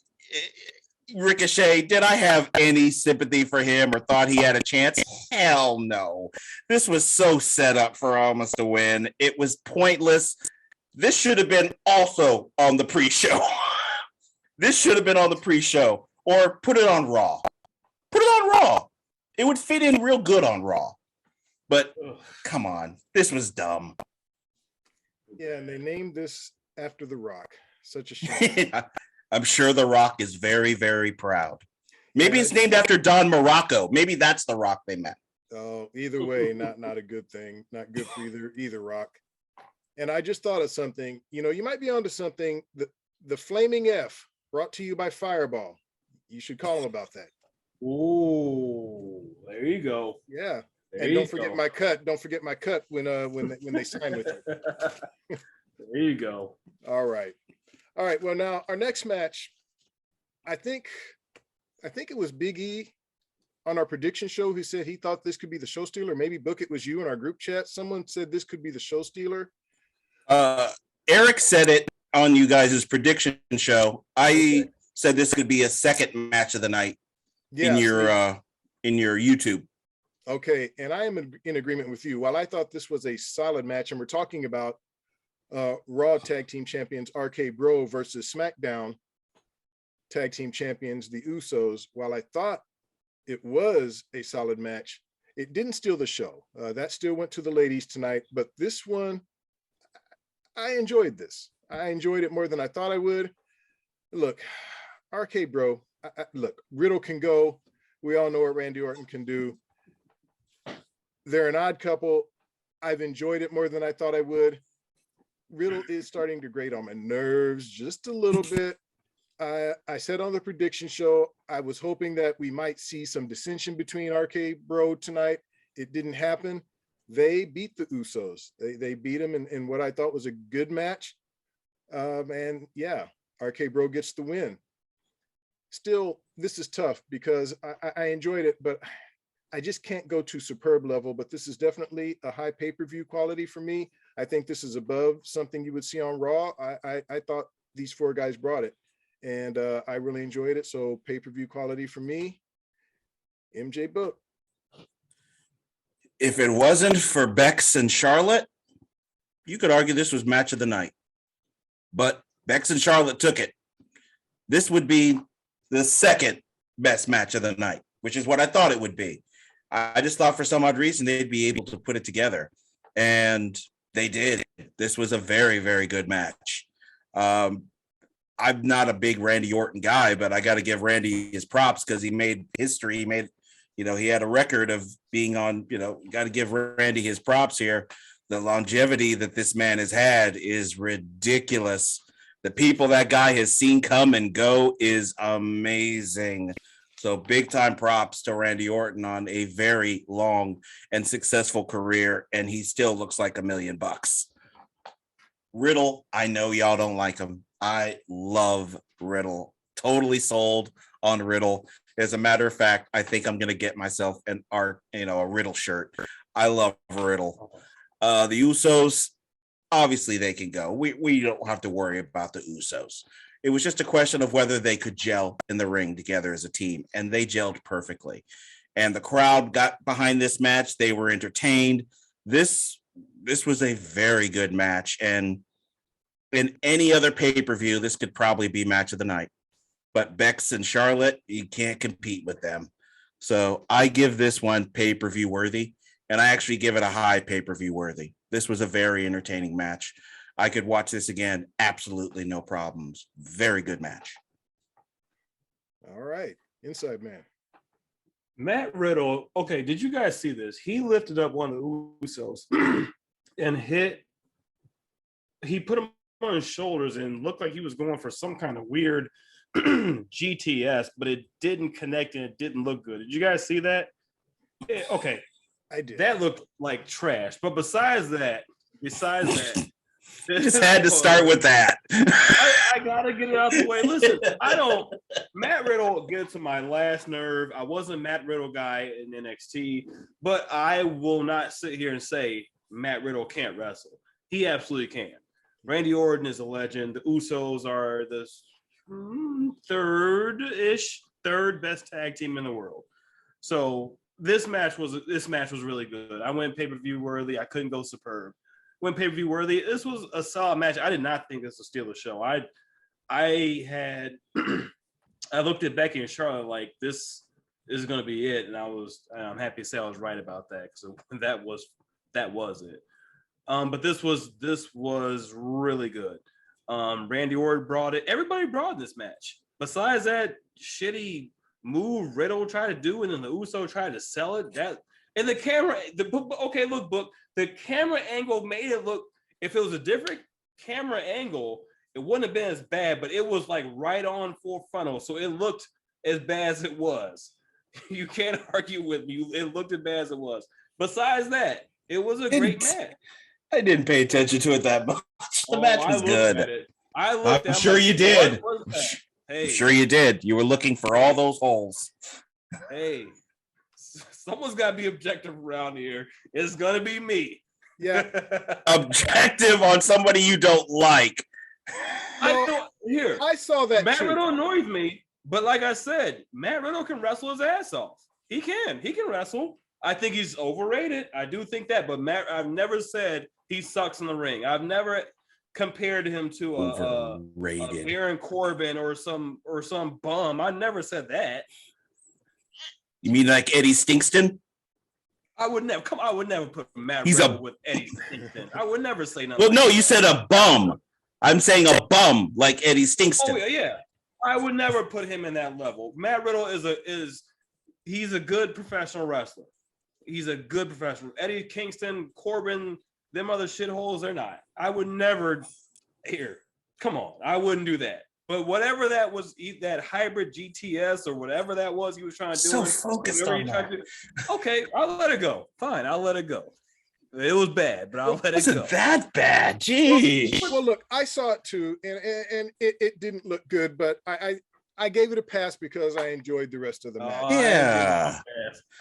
Ricochet, did I have any sympathy for him or thought he had a chance? Hell no. This was so set up for Almost to win. It was pointless. This should have been also on the pre-show. This should have been on the pre-show, or put it on Raw. Put it on Raw. It would fit in real good on Raw. But come on, this was dumb. Yeah, and they named this after The Rock. Such a shame. I'm sure The Rock is very, very proud. Maybe it's named after Don Morocco. Maybe that's The Rock they meant. Either way, not a good thing. Not good for either Rock. And I just thought of something. You might be onto something. The Flaming F, brought to you by Fireball. You should call him about that. Oh, there you go. Yeah. There And you don't forget go. my cut. Don't forget my cut when they sign with you. There you go. All right. Well, now our next match, I think it was Big E on our prediction show who said he thought this could be the show stealer. Maybe Book, it was you in our group chat. Someone said this could be the show stealer. Eric said it on you guys' prediction show. I said this could be a second match of the night in your YouTube. Okay, and I am in agreement with you. While I thought this was a solid match, and we're talking about Raw Tag Team Champions RK Bro versus SmackDown Tag Team Champions, the Usos, while I thought it was a solid match, it didn't steal the show. That still went to the ladies tonight, but this one, I enjoyed this. I enjoyed it more than I thought I would. Look, RK Bro, look, Riddle can go. We all know what Randy Orton can do. They're an odd couple. I've enjoyed it more than I thought I would. Riddle is starting to grate on my nerves just a little bit. I said on the prediction show, I was hoping that we might see some dissension between RK Bro tonight. It didn't happen. They beat the Usos. They beat them in what I thought was a good match. And yeah, RK Bro gets the win. Still, this is tough because I enjoyed it, but I just can't go to superb level, but this is definitely a high pay-per-view quality for me. I think this is above something you would see on Raw. I thought these four guys brought it, and I really enjoyed it. So pay-per-view quality for me, MJ Book. If it wasn't for Bex and Charlotte, you could argue this was match of the night. But Bex and Charlotte took it. This would be the second best match of the night, which is what I thought it would be. I just thought for some odd reason they'd be able to put it together. And they did. This was a very, very good match. I'm not a big Randy Orton guy, but I got to give Randy his props because he made history. He had a record of being on, got to give Randy his props here. The longevity that this man has had is ridiculous. The people that guy has seen come and go is amazing. So big time props to Randy Orton on a very long and successful career, and he still looks like $1 million. Riddle, I know y'all don't like him. I love Riddle. Totally sold on Riddle. As a matter of fact, I think I'm gonna get myself a Riddle shirt. I love Riddle. The Usos, obviously they can go. We don't have to worry about the Usos. It was just a question of whether they could gel in the ring together as a team, and they gelled perfectly. And the crowd got behind this match. They were entertained. This was a very good match, and in any other pay-per-view, this could probably be match of the night. But Bex and Charlotte, you can't compete with them. So I give this one pay-per-view worthy, and I actually give it a high pay-per-view worthy. This was a very entertaining match. I could watch this again, absolutely no problems. Very good match. All right, Inside Man. Matt Riddle, okay, did you guys see this? He lifted up one of the Usos and he put him on his shoulders and looked like he was going for some kind of weird GTS, but it didn't connect and it didn't look good. Did you guys see that? Okay. I did. That looked like trash. But besides that, Just had to start with that. I gotta get it out the way. Listen, Matt Riddle gets to my last nerve. I wasn't a Matt Riddle guy in NXT, but I will not sit here and say Matt Riddle can't wrestle. He absolutely can. Randy Orton is a legend. The Usos are the third best tag team in the world. So this match was really good. I went pay-per-view worthy. I couldn't go superb. Went pay-per-view worthy. This was a solid match. I did not think this was steal the show. I looked at Becky and Charlotte like this is going to be it, and I'm happy to say I was right about that. So that was it. But this was really good. Randy Orton brought it. Everybody brought this match. Besides that shitty move Riddle tried to do, and then the Uso tried to sell it. And the camera, okay, look, Book, the camera angle made it look, if it was a different camera angle, it wouldn't have been as bad, but it was like right on full frontal. So it looked as bad as it was. You can't argue with me. It looked as bad as it was. Besides that, it was a great match. I didn't pay attention to it that much. The match was good. I'm sure you did. Hey, I'm sure you did. You were looking for all those holes. Hey, someone's got to be objective around here. It's gonna be me. Yeah. Objective on somebody you don't like. I saw that. Matt Riddle annoys me, but like I said, Matt Riddle can wrestle his ass off. He can wrestle. I think he's overrated. I do think that, but I've never said he sucks in the ring. I've never compared him to a Baron Corbin or some bum. I never said that. You mean like Eddie Stinkston? I would never put Matt Riddle with Eddie Stinkston. I would never say nothing. Well, no, you said a bum. I'm saying a bum like Eddie Stinkston. Oh yeah. I would never put him in that level. Matt Riddle he's a good professional wrestler. He's a good professional. Eddie Kingston, Corbin, them other shitholes, they're not. I would never come on. I wouldn't do that. But whatever that was, that hybrid GTS or whatever that was he was trying to do. So focused on that. Okay, I'll let it go. Fine, I'll let it go. It was bad, but I'll let it go. Wasn't that bad? Gee. Well, look, I saw it too, and it didn't look good, but I gave it a pass because I enjoyed the rest of the match. Yeah.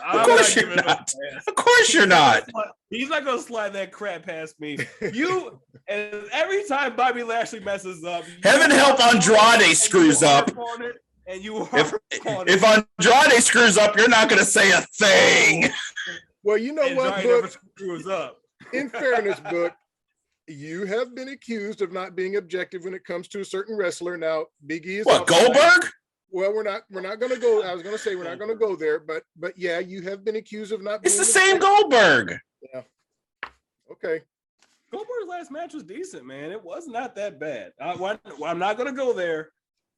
Of course you're not. Of course you're not. He's not going to slide that crap past me. And every time Bobby Lashley messes up. Heaven help Andrade screws up. And you if Andrade screws up, you're not going to say a thing. Well, you know what, Book? Screws up. In fairness, Book, you have been accused of not being objective when it comes to a certain wrestler. Now, Big E is what, Goldberg? Well, we're not going to go. I was going to say we're not going to go there, but yeah, you have been accused of not. It's the same Goldberg. Yeah. Okay. Goldberg's last match was decent, man. It was not that bad. I'm not going to go there,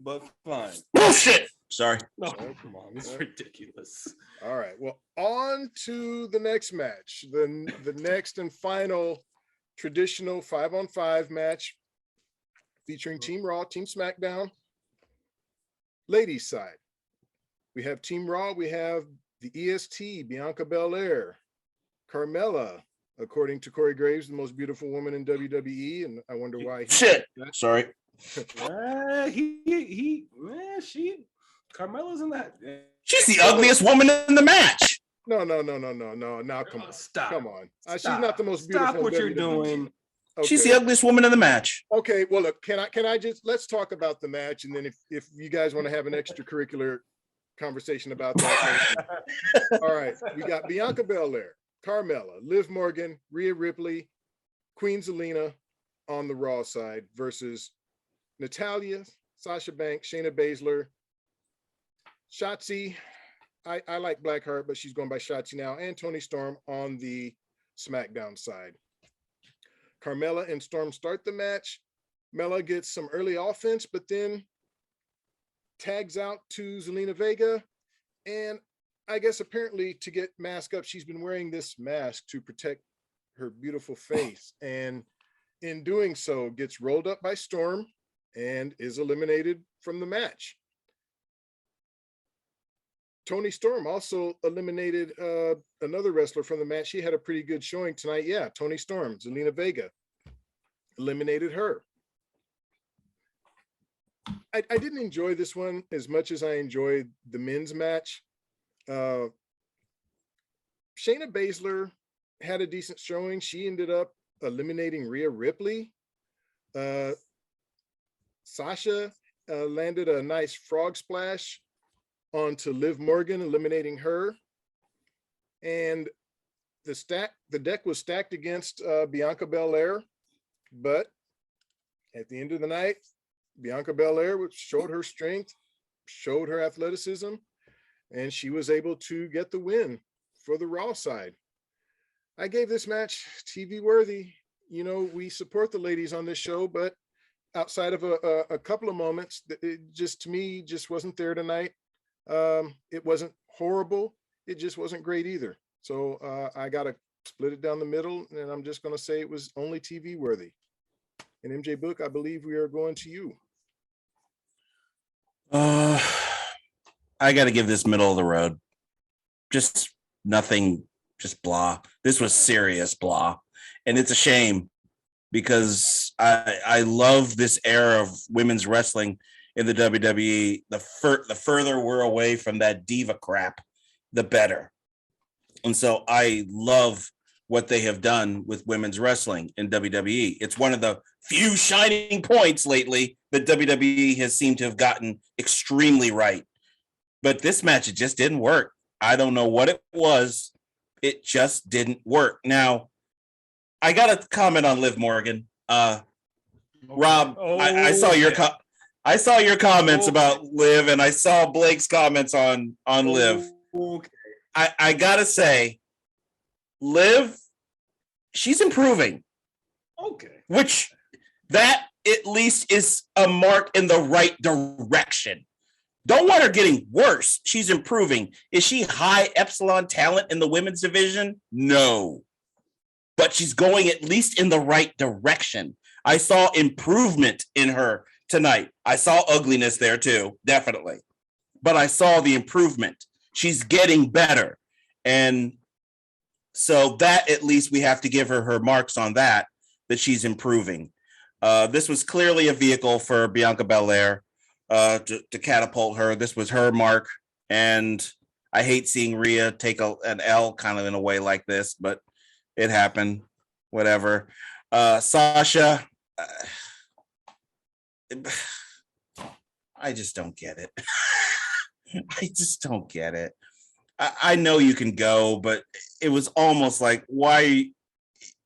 but fine. Bullshit. Sorry. No, come on. It's ridiculous. All right. Well, on to the next match. The next and final traditional 5-on-5 match featuring Team Raw, Team Smackdown. Ladies side, we have Team Raw. We have the EST, Bianca Belair, Carmella, according to Corey Graves, the most beautiful woman in WWE, and I wonder why. Sorry. Carmella's in that. She's the ugliest woman in the match. No. Now come on. Stop. Come on. She's not the most beautiful. Stop what you're doing. Okay. She's the ugliest woman in the match. Okay, well, look, can I just, let's talk about the match, and then if you guys want to have an extracurricular conversation about that. All right, we got Bianca Belair, Carmella, Liv Morgan, Rhea Ripley, Queen Zelina on the Raw side versus Natalya, Sasha Banks, Shayna Baszler, Shotzi. I like Blackheart, but she's going by Shotzi now, and Toni Storm on the SmackDown side. Carmella and Storm start the match. Mella gets some early offense, but then tags out to Zelina Vega. And I guess apparently to get mask up, she's been wearing this mask to protect her beautiful face. And in doing so, gets rolled up by Storm and is eliminated from the match. Toni Storm also eliminated another wrestler from the match. She had a pretty good showing tonight. Yeah, Toni Storm, Zelina Vega eliminated her. I didn't enjoy this one as much as I enjoyed the men's match. Shayna Baszler had a decent showing. She ended up eliminating Rhea Ripley. Sasha landed a nice frog splash onto Liv Morgan, eliminating her. And the deck was stacked against Bianca Belair, but at the end of the night, Bianca Belair showed her strength, showed her athleticism, and she was able to get the win for the Raw side. I gave this match TV worthy. You know, we support the ladies on this show, but outside of a couple of moments, it just, to me, just wasn't there tonight. It wasn't horrible. It just wasn't great either. So I got to split it down the middle, and I'm just going to say it was only TV worthy. And MJ Book, I believe we are going to you. I got to give this middle of the road. Just nothing, just blah. This was serious blah. And it's a shame because I love this era of women's wrestling in the WWE. The further we're away from that diva crap, the better. And so I love what they have done with women's wrestling in WWE. It's one of the few shining points lately that WWE has seemed to have gotten extremely right. But this match, it just didn't work. I don't know what it was. It just didn't work. Now, I got to comment on Liv Morgan. Rob, I saw your I saw your comments about Liv, and I saw Blake's comments on Liv. Okay. I gotta say, Liv, she's improving. Okay. Which that at least is a mark in the right direction. Don't want her getting worse. She's improving. Is she high epsilon talent in the women's division? No. But she's going at least in the right direction. I saw improvement in her tonight. I saw ugliness there too, definitely. But I saw the improvement. She's getting better. And so that at least we have to give her marks on that she's improving. This was clearly a vehicle for Bianca Belair to catapult her. This was her mark. And I hate seeing Rhea take an L kind of in a way like this, but it happened. Whatever. Sasha, I just don't get it. I just don't get it. I know you can go, but it was almost like, why?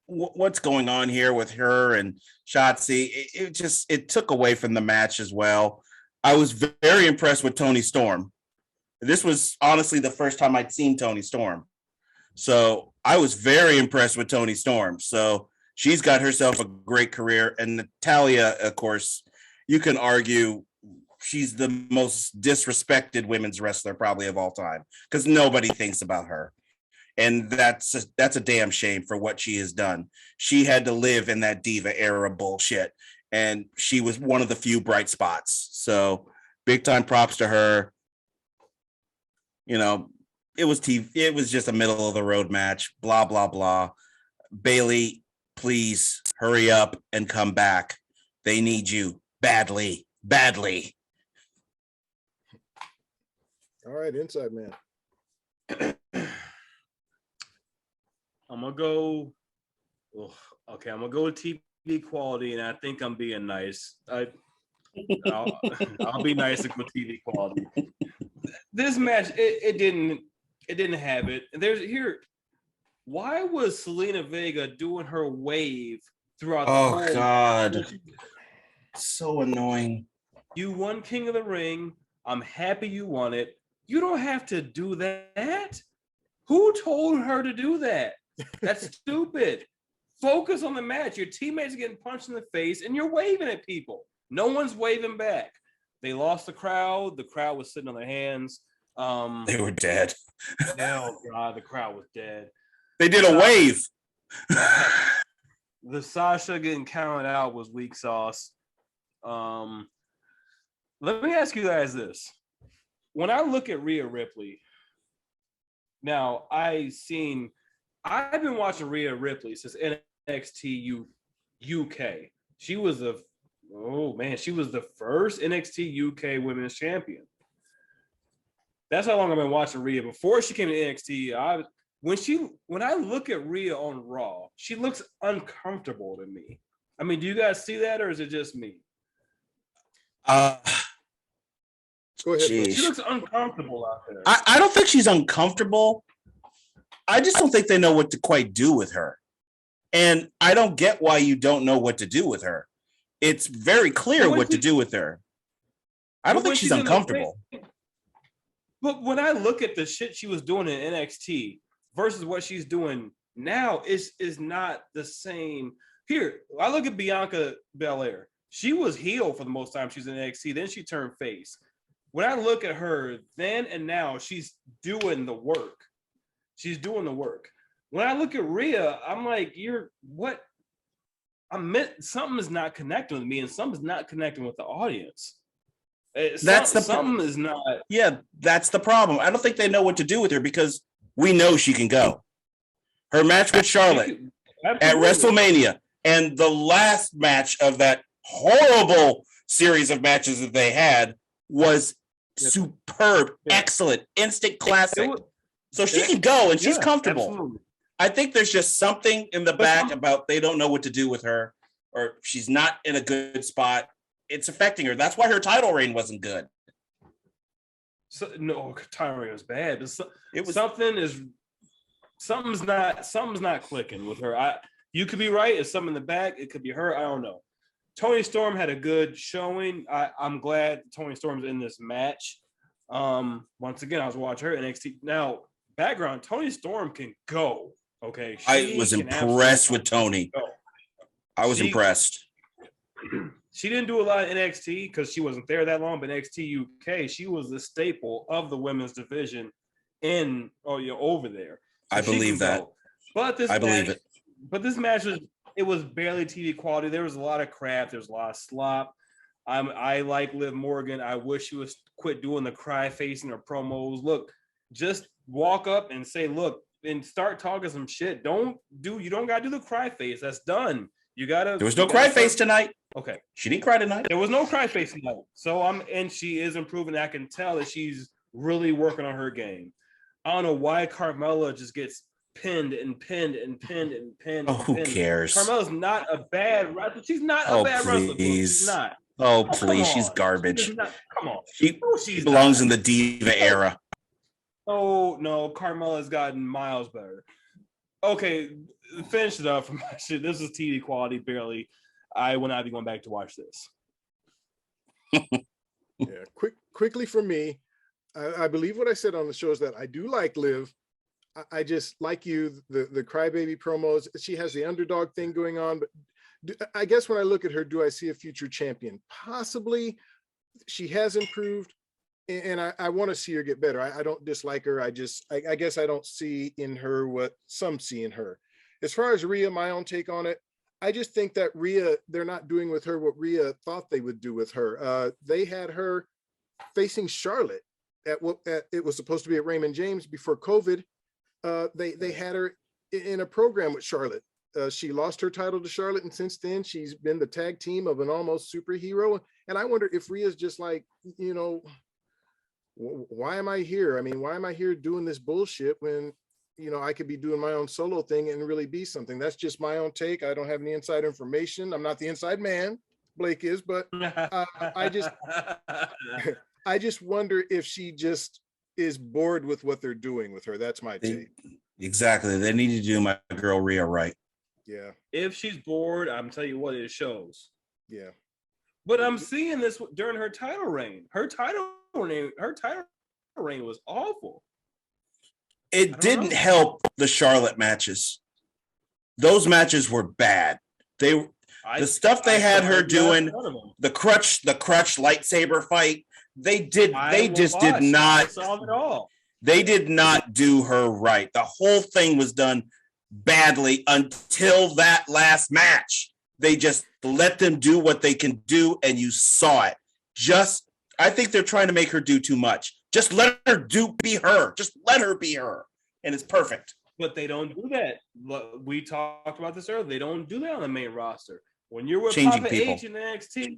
What's going on here with her and Shotzi? It took away from the match as well. I was very impressed with Toni Storm. This was honestly the first time I'd seen Toni Storm. So I was very impressed with Toni Storm. So she's got herself a great career. And Natalya, of course, you can argue she's the most disrespected women's wrestler probably of all time because nobody thinks about her. And that's a damn shame for what she has done. She had to live in that diva era bullshit. And she was one of the few bright spots. So big time props to her. You know, it was just a middle of the road match, blah, blah, blah. Bayley, please hurry up and come back. They need you badly, badly. All right, Inside Man. I'm gonna go. Okay, I'm gonna go with TV quality, and I think I'm being nice. I'll be nice and go TV quality. This match, it didn't have it. And why was Selena Vega doing her wave throughout the whole? Oh God, so annoying. You won King of the Ring. I'm happy you won it. You don't have to do that. Who told her to do that? That's stupid. Focus on the match. Your teammates are getting punched in the face and you're waving at people. No one's waving back. They lost the crowd. The crowd was sitting on their hands. They were dead. Oh God, the crowd was dead. They did a wave. The Sasha getting counted out was weak sauce. Let me ask you guys this. When I look at Rhea Ripley, now I've been watching Rhea Ripley since NXT UK. She was the first NXT UK Women's Champion. That's how long I've been watching Rhea. Before she came to NXT, when I look at Rhea on Raw, she looks uncomfortable to me. I mean, do you guys see that, or is it just me? Go ahead. She looks uncomfortable out there. I don't think she's uncomfortable. I just don't think they know what to quite do with her. And I don't get why you don't know what to do with her. It's very clear what to do with her. I don't think she's uncomfortable. But when I look at the shit she was doing in NXT versus what she's doing now, is not the same. Here, I look at Bianca Belair. She was heel for the most time she was in NXT. Then she turned face. When I look at her then and now, she's doing the work. She's doing the work. When I look at Rhea, I'm like, you're what? Something is not connecting with me, and something's not connecting with the audience. Something is not. Yeah, that's the problem. I don't think they know what to do with her because we know she can go. Her match with Charlotte at WrestleMania and the last match of that horrible series of matches that they had was superb, excellent, instant classic. So she can go and she's comfortable. Absolutely. I think there's just something in the back about they don't know what to do with her, or she's not in a good spot. It's affecting her. That's why her title reign wasn't good. No, title reign was bad. Something's not clicking with her. You could be right. It's something in the back. It could be her. I don't know. Toni Storm had a good showing. I'm glad Toni Storm's in this match. Once again, I was watching her NXT. Now, background, Toni Storm can go. Okay. I was impressed with Toni. I was impressed. She didn't do a lot in NXT because she wasn't there that long, but NXT UK, she was the staple of the women's division over there. So I believe that. But this match was barely TV quality. There was a lot of crap. There was a lot of slop. I like Liv Morgan. I wish she would quit doing the cry face in her promos. Look, just walk up and say, look, and start talking some shit. You don't gotta do the cry face. That's done. There was no cry face tonight. Okay. She didn't cry tonight. There was no cry face tonight. And she is improving. I can tell that she's really working on her game. I don't know why Carmella just gets pinned and pinned and pinned and pinned. Oh, who cares? Carmella's not a bad wrestler. She's not a bad wrestler. She's not. Oh, please. She's garbage. Come on. She belongs in the diva era. Oh, no. Carmella's gotten miles better. Okay. Finish it up for my shit. This is TV quality, barely. I will not be going back to watch this. Yeah. Quickly for me, I believe what I said on the show is that I do like Liv. I just like the crybaby promos. She has the underdog thing going on, but I guess when I look at her, do I see a future champion? Possibly. She has improved, and I want to see her get better. I don't dislike her. I guess I don't see in her what some see in her. As far as Rhea, my own take on it, I just think that Rhea, they're not doing with her what Rhea thought they would do with her. They had her facing Charlotte it was supposed to be at Raymond James before COVID. They had her in a program with Charlotte. She lost her title to Charlotte, and since then she's been the tag team of an almost superhero. And I wonder if Rhea's just like, why am I here? I mean, why am I here doing this bullshit when I could be doing my own solo thing and really be something? That's just my own take. I don't have any inside information. I'm not the inside man. Blake is, but I just wonder if she just is bored with what they're doing with her. That's my take. Exactly. They need to do my girl Rhea right. Yeah. If she's bored, I'm telling you what, it shows. Yeah. But I'm seeing this during her title reign. Her title reign was awful. It didn't help the Charlotte matches. Those matches were bad. The stuff they had her doing, the crutch lightsaber fight, they just did not do her right. The whole thing was done badly until that last match. They just let them do what they can do, and you saw it. I think they're trying to make her do too much. Just let her be her. Just let her be her. And it's perfect. But they don't do that. We talked about this earlier. They don't do that on the main roster. When you're with Papa H in NXT,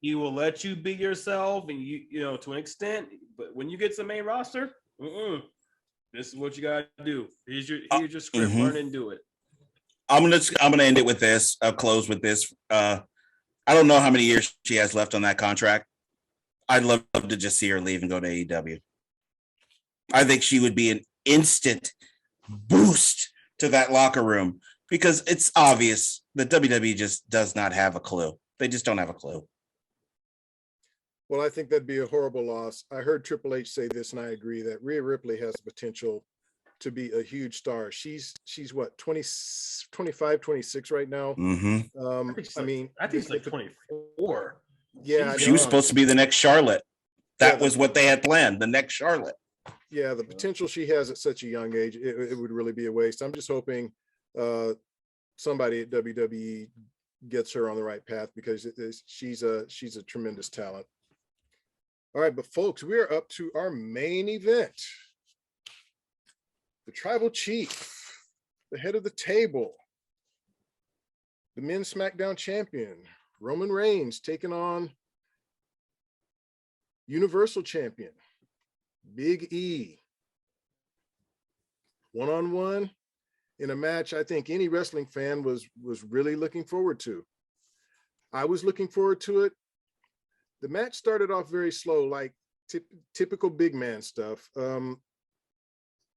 he will let you be yourself, and you to an extent. But when you get to the main roster, this is what you gotta do. Here's your script. Learn and do it. I'm gonna end it with this. I'll close with this. I don't know how many years she has left on that contract. I'd love to just see her leave and go to AEW. I think she would be an instant boost to that locker room, because it's obvious that WWE just does not have a clue. They just don't have a clue. Well, I think that'd be a horrible loss. I heard Triple H say this, and I agree that Rhea Ripley has the potential to be a huge star. She's what, 25, 26 right now. Mm-hmm. I think it's like 24. Yeah, she was supposed to be the next Charlotte. That was what they had planned, the next Charlotte. Yeah, the potential she has at such a young age, it would really be a waste. I'm just hoping somebody at WWE gets her on the right path, because she's a tremendous talent. All right, but folks, we're up to our main event. The tribal chief, the head of the table, the men's SmackDown champion, Roman Reigns, taking on Universal champion, Big E. One-on-one in a match I think any wrestling fan was really looking forward to. I was looking forward to it. The match started off very slow, like typical big man stuff.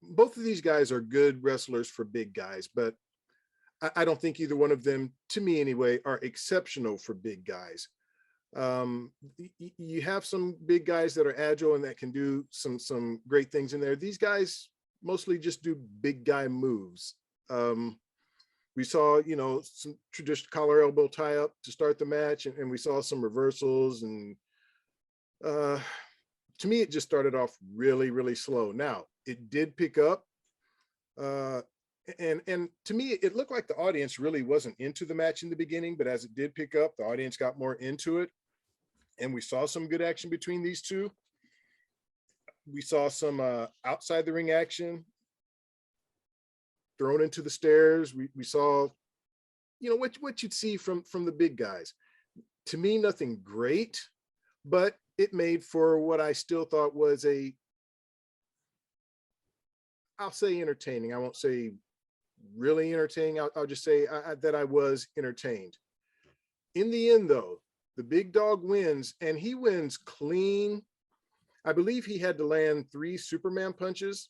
Both of these guys are good wrestlers for big guys, but I don't think either one of them, to me anyway, are exceptional for big guys. You have some big guys that are agile and that can do some great things in there. These guys mostly just do big guy moves. We saw, some traditional collar elbow tie up to start the match, and we saw some reversals, and to me, it just started off really, really slow. Now, it did pick up, and to me, it looked like the audience really wasn't into the match in the beginning, but as it did pick up, the audience got more into it, and we saw some good action between these two. We saw some outside the ring action, thrown into the stairs. We saw, what you'd see from the big guys. To me, nothing great, but it made for what I still thought was I'll say entertaining. I won't say really entertaining. I'll just say that I was entertained. In the end, though, the big dog wins, and he wins clean. I believe he had to land 3 Superman punches.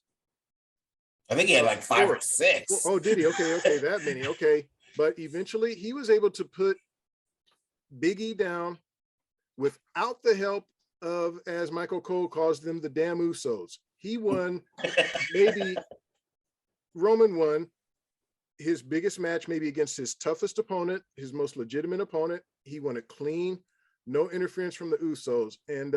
I think he had like 5 or 6. Oh, did he? Okay, that many. Okay. But eventually he was able to put Big E down without the help of, as Michael Cole calls them, the damn Usos. He won, maybe Roman won his biggest match, maybe against his toughest opponent, his most legitimate opponent. He won it clean, no interference from the Usos. And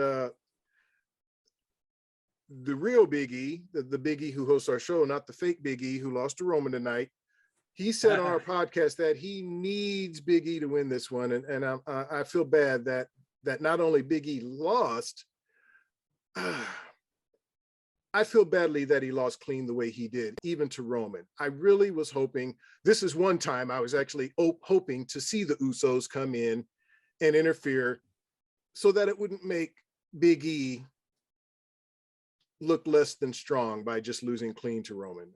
the real Big E, the Big E who hosts our show, not the fake Big E who lost to Roman tonight, he said on our podcast that he needs Big E to win this one. And I feel bad that not only Big E lost, I feel badly that he lost clean the way he did, even to Roman. I really was hoping, this is one time I was actually hoping to see the Usos come in and interfere so that it wouldn't make Big E look less than strong by just losing clean to Roman.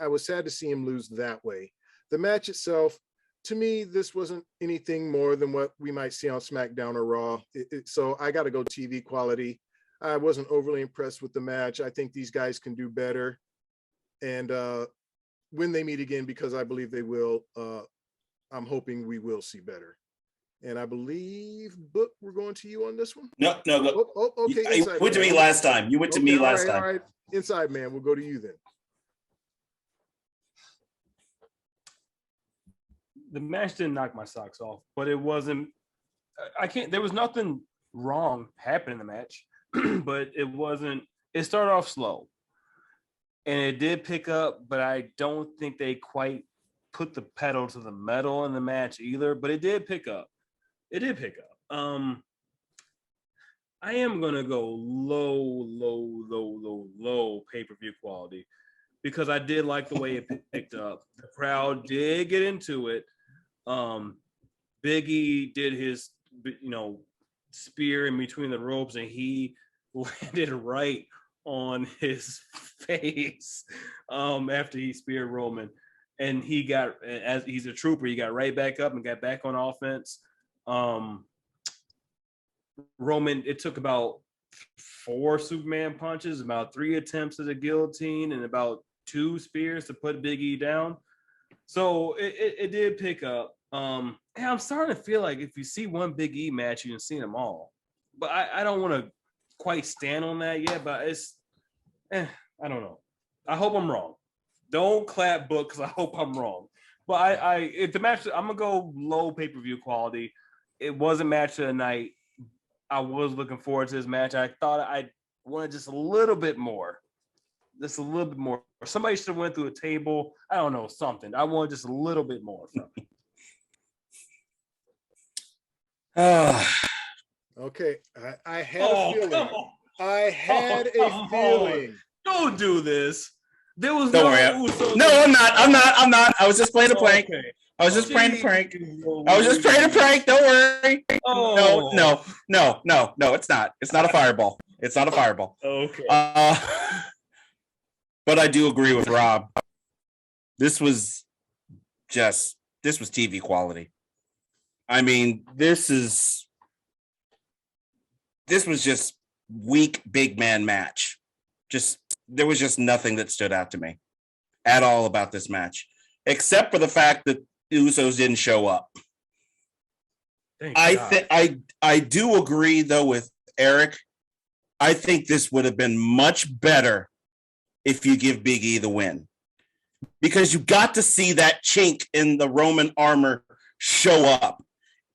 I was sad to see him lose that way. The match itself, to me, this wasn't anything more than what we might see on SmackDown or Raw. So I got to go TV quality. I wasn't overly impressed with the match. I think these guys can do better. And when they meet again, because I believe they will, I'm hoping we will see better. And I believe, Book, we're going to you on this one? No. Okay. You went to me last time. You went to me last time. All right. Inside man, we'll go to you then. The match didn't knock my socks off, but it wasn't. There was nothing wrong happening in the match, but it wasn't. It started off slow, and it did pick up, but I don't think they quite put the pedal to the metal in the match either. But it did pick up. I am gonna go low pay-per-view quality, because I did like the way it picked up. The crowd did get into it. Big E did his, spear in between the ropes, and he landed right on his face after he speared Roman. And he got, as he's a trooper, he got right back up and got back on offense. Roman, it took about 4 Superman punches, about 3 attempts at a guillotine, and about 2 spears to put Big E down. So it did pick up. And I'm starting to feel like if you see one Big E match, you can see them all. But I don't want to quite stand on that yet, but I don't know. I hope I'm wrong. Don't clap, Book, because I hope I'm wrong. But if the match, I'm gonna go low pay-per-view quality. It was a match of the night. I was looking forward to this match. I thought I wanted just a little bit more. just a little bit more. Somebody should have went through a table. I don't know, something. I want just a little bit more from it. Okay, I had a feeling. Come on. I had a feeling. Don't do this. There was Don't worry. No, I'm not. I was just playing a prank. Okay. I was just playing a prank. I was just playing a prank. Don't worry. Oh. No. It's not. It's not a fireball. It's not a fireball. Okay. But I do agree with Rob. This was TV quality. I mean, this was just weak big man match. There was just nothing that stood out to me at all about this match, except for the fact that the Usos didn't show up. I do agree though with Eric. I think this would have been much better if you give Big E the win, because you got to see that chink in the Roman armor show up,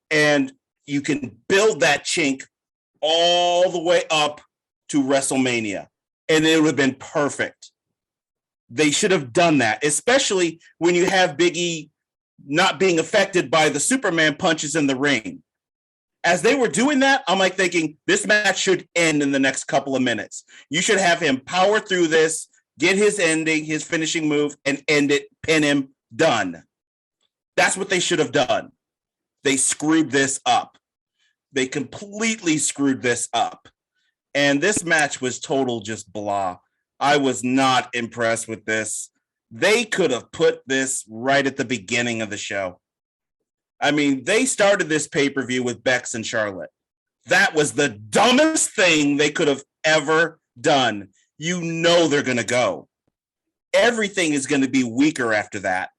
and you can build that chink all the way up to WrestleMania, and it would have been perfect. They should have done that, especially when you have Big E not being affected by the Superman punches in the ring. As they were doing that, I'm like thinking this match should end in the next couple of minutes. You should have him power through this, get his ending, his finishing move, and end it, pin him, done. That's what they should have done. They screwed this up. They completely screwed this up. And this match was total just blah. I was not impressed with this. They could have put this right at the beginning of the show. I mean, they started this pay-per-view with Bex and Charlotte. That was the dumbest thing they could have ever done. You know they're going to go. Everything is going to be weaker after that.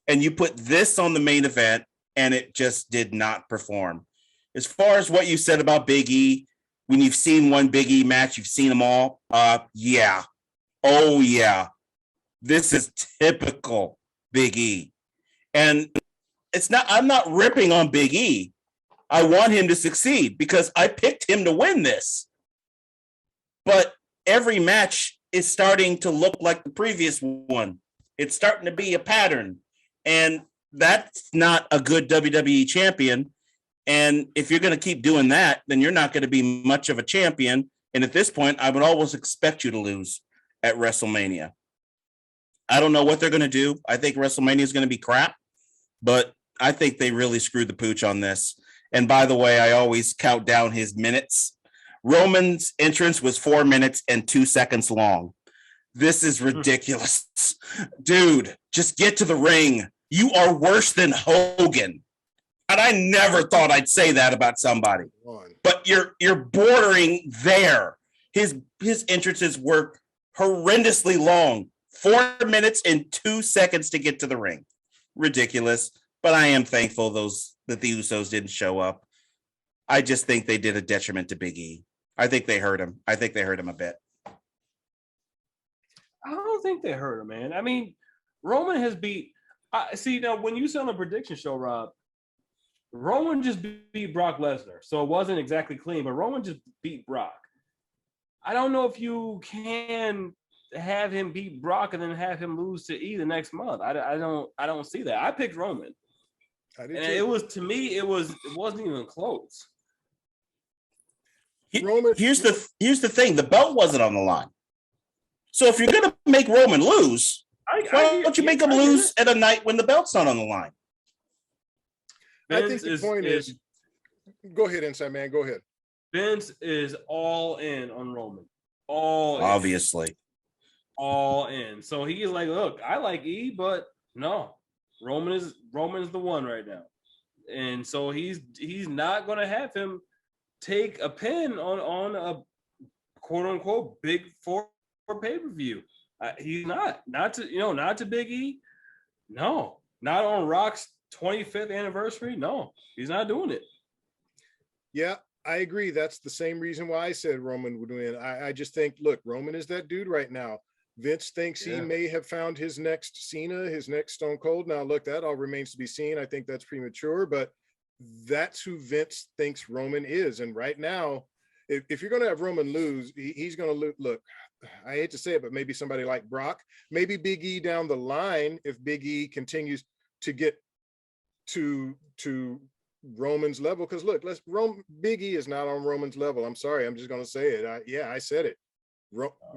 And you put this on the main event, and it just did not perform. As far as what you said about Big E, when you've seen one Big E match, you've seen them all. Yeah. Oh, yeah. This is typical Big E. And I'm not ripping on Big E. I want him to succeed because I picked him to win this. But every match is starting to look like the previous one. It's starting to be a pattern. And that's not a good WWE champion. And if you're going to keep doing that, then you're not going to be much of a champion. And at this point, I would always expect you to lose at WrestleMania. I don't know what they're going to do. I think WrestleMania is going to be crap, but I think they really screwed the pooch on this. And by the way, I always count down his minutes. Roman's entrance was 4 minutes and 2 seconds long. This is ridiculous. Dude, just get to the ring. You are worse than Hogan. And I never thought I'd say that about somebody. But you're bordering there. His entrances were horrendously long. 4 minutes and 2 seconds to get to the ring. Ridiculous. But I am thankful that the Usos didn't show up. I just think they did a detriment to Big E. I think they hurt him. I think they hurt him a bit. I don't think they hurt him, man. I mean, Roman has beat. See, now when you said on the prediction show, Rob, Roman just beat Brock Lesnar. So it wasn't exactly clean, but Roman just beat Brock. I don't know if you can have him beat Brock and then have him lose to E the next month. I don't see that. I picked Roman. And it was, to me, it wasn't even close. Here's the thing: the belt wasn't on the line. So if you're gonna make Roman lose, why don't you make him lose at a night when the belt's not on the line? I think the point is, go ahead, Inside Man. Go ahead. Vince is all in on Roman. Obviously. All in. So he's like, look, I like E, but no, Roman is the one right now. And so he's not gonna have him take a pin on a quote unquote big four pay-per-view. He's not to Big E. No, not on Rock's 25th anniversary. No, he's not doing it. Yeah, I agree. That's the same reason why I said Roman would win. I just think, look, Roman is that dude right now. Vince thinks he may have found his next Cena, his next Stone Cold. Now, look, that all remains to be seen. I think that's premature, but that's who Vince thinks Roman is. And right now, if you're going to have Roman lose, he's going to lose. Look, I hate to say it, but maybe somebody like Brock, maybe Big E down the line, if Big E continues to get to Roman's level. Because look, Big E is not on Roman's level. I'm sorry, I'm just going to say it. I said it.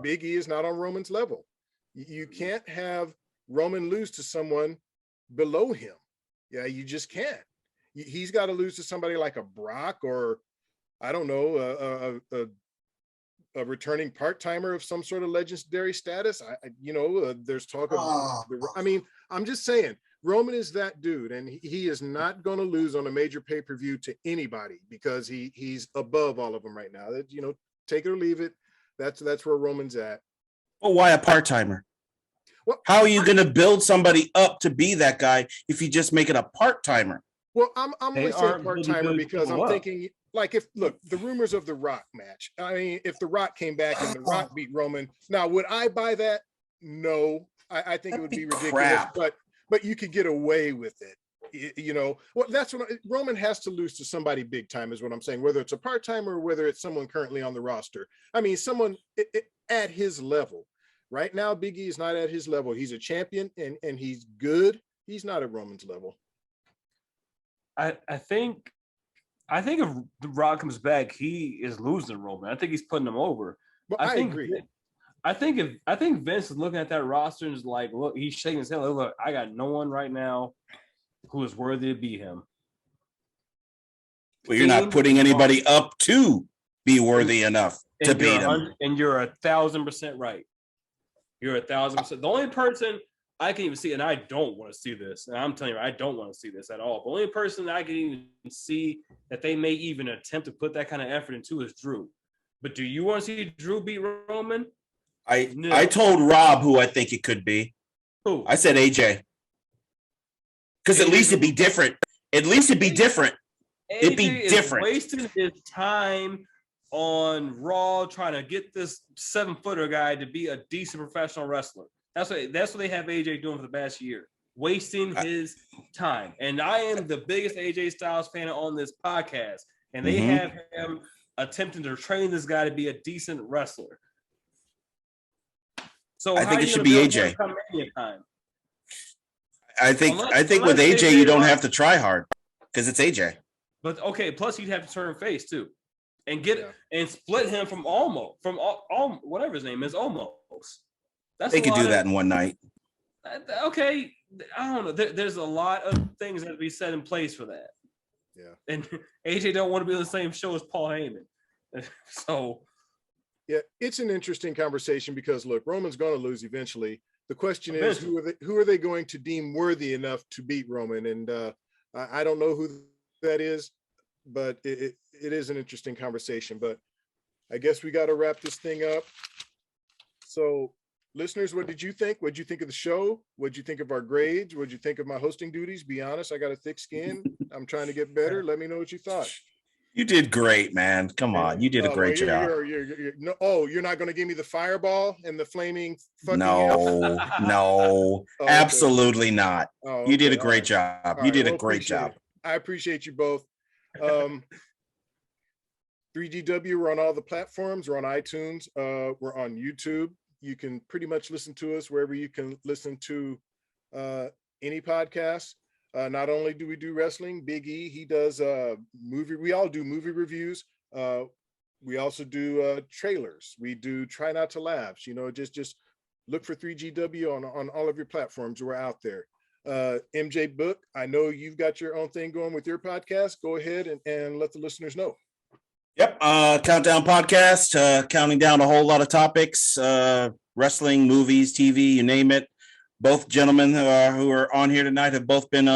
Big E is not on Roman's level. You can't have Roman lose to someone below him. Yeah, you just can't. He's got to lose to somebody like a Brock, or I don't know, a returning part-timer of some sort of legendary status. There's talk of, I mean, I'm just saying, Roman is that dude, and he is not going to lose on a major pay-per-view to anybody, because he's above all of them right now. That, take it or leave it. That's where Roman's at. Well, why a part-timer? Well, how are you going to build somebody up to be that guy if you just make it a part-timer? Well, I'm only saying part-timer because I'm thinking, like, the rumors of the Rock match. I mean, if the Rock came back and the Rock beat Roman, now would I buy that? No, I think it would be ridiculous. Crap. But you could get away with it. Well, that's what Roman has to lose to somebody big time, is what I'm saying, whether it's a part-timer or whether it's someone currently on the roster. I mean, someone at his level. Right now, Big E is not at his level. He's a champion and he's good. He's not at Roman's level. I think if the Rock comes back, he is losing Roman. I think he's putting him over. But I agree. I think Vince is looking at that roster and is like, look, he's shaking his head. Look, I got no one right now who is worthy to beat him. Well, you're not putting anybody up to be worthy enough to beat him. And you're 1,000% right. You're 1,000%. The only person I can even see, and I don't want to see this, and I'm telling you, I don't want to see this at all. The only person I can even see that they may even attempt to put that kind of effort into is Drew. But do you want to see Drew beat Roman? No. I told Rob who I think it could be. Who? I said AJ. Because at least it'd be different. At least it'd be different. It'd be different. Wasting his time on Raw trying to get this 7-footer guy to be a decent professional wrestler. That's what they have AJ doing for the past year. Wasting his time. And I am the biggest AJ Styles fan on this podcast. And they have him attempting to train this guy to be a decent wrestler. So I think it should be AJ. I think with AJ you don't have to try hard because it's AJ. But okay, plus you'd have to turn face too, and and split him from whatever his name is, almost. They could do that in one night. Okay, I don't know. There's a lot of things that be set in place for that. Yeah, and AJ don't want to be on the same show as Paul Heyman, so. Yeah, it's an interesting conversation because look, Roman's going to lose eventually. The question is, who are they going to deem worthy enough to beat Roman? And I don't know who that is, but it is an interesting conversation. But I guess we got to wrap this thing up. So, listeners, what did you think? What did you think of the show? What did you think of our grades? What did you think of my hosting duties? Be honest, I got a thick skin. I'm trying to get better. Let me know what you thought. You did great, man. Come on. You did a great job. You're not going to give me the fireball and the flaming fucking No, absolutely not. Oh, you did a great job. You did a great job. I appreciate you both. 3GW, we're on all the platforms. We're on iTunes. We're on YouTube. You can pretty much listen to us wherever you can listen to any podcast. Not only do we do wrestling, Big E, he does we all do movie reviews. We also do trailers. We do Try Not to Laugh. Just look for 3GW on all of your platforms. We're out there. MJ Book, I know you've got your own thing going with your podcast. Go ahead and let the listeners know. Yep. Countdown podcast, counting down a whole lot of topics, wrestling, movies, TV, you name it. Both gentlemen who are on here tonight have both been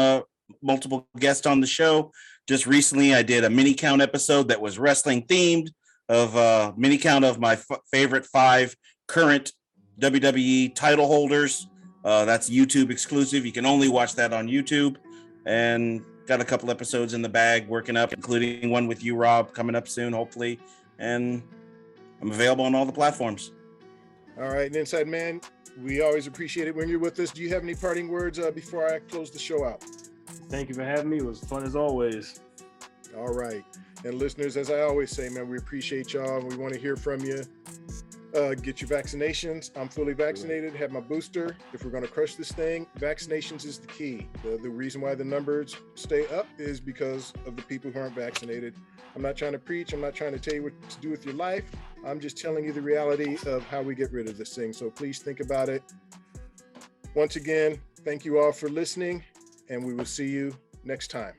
multiple guests on the show. Just recently, I did a mini count episode that was wrestling themed of mini count of my favorite 5 current WWE title holders. That's YouTube exclusive. You can only watch that on YouTube. And got a couple episodes in the bag working up, including one with you, Rob, coming up soon, hopefully. And I'm available on all the platforms. All right, and Inside Man, we always appreciate it when you're with us. Do you have any parting words before I close the show out? Thank you for having me. It was fun as always. All right. And listeners, as I always say, man, we appreciate y'all. We want to hear from you. Get your vaccinations. I'm fully vaccinated, have my booster. If we're going to crush this thing, vaccinations is the key. The reason why the numbers stay up is because of the people who aren't vaccinated. I'm not trying to preach. I'm not trying to tell you what to do with your life. I'm just telling you the reality of how we get rid of this thing. So please think about it. Once again, thank you all for listening, and we will see you next time.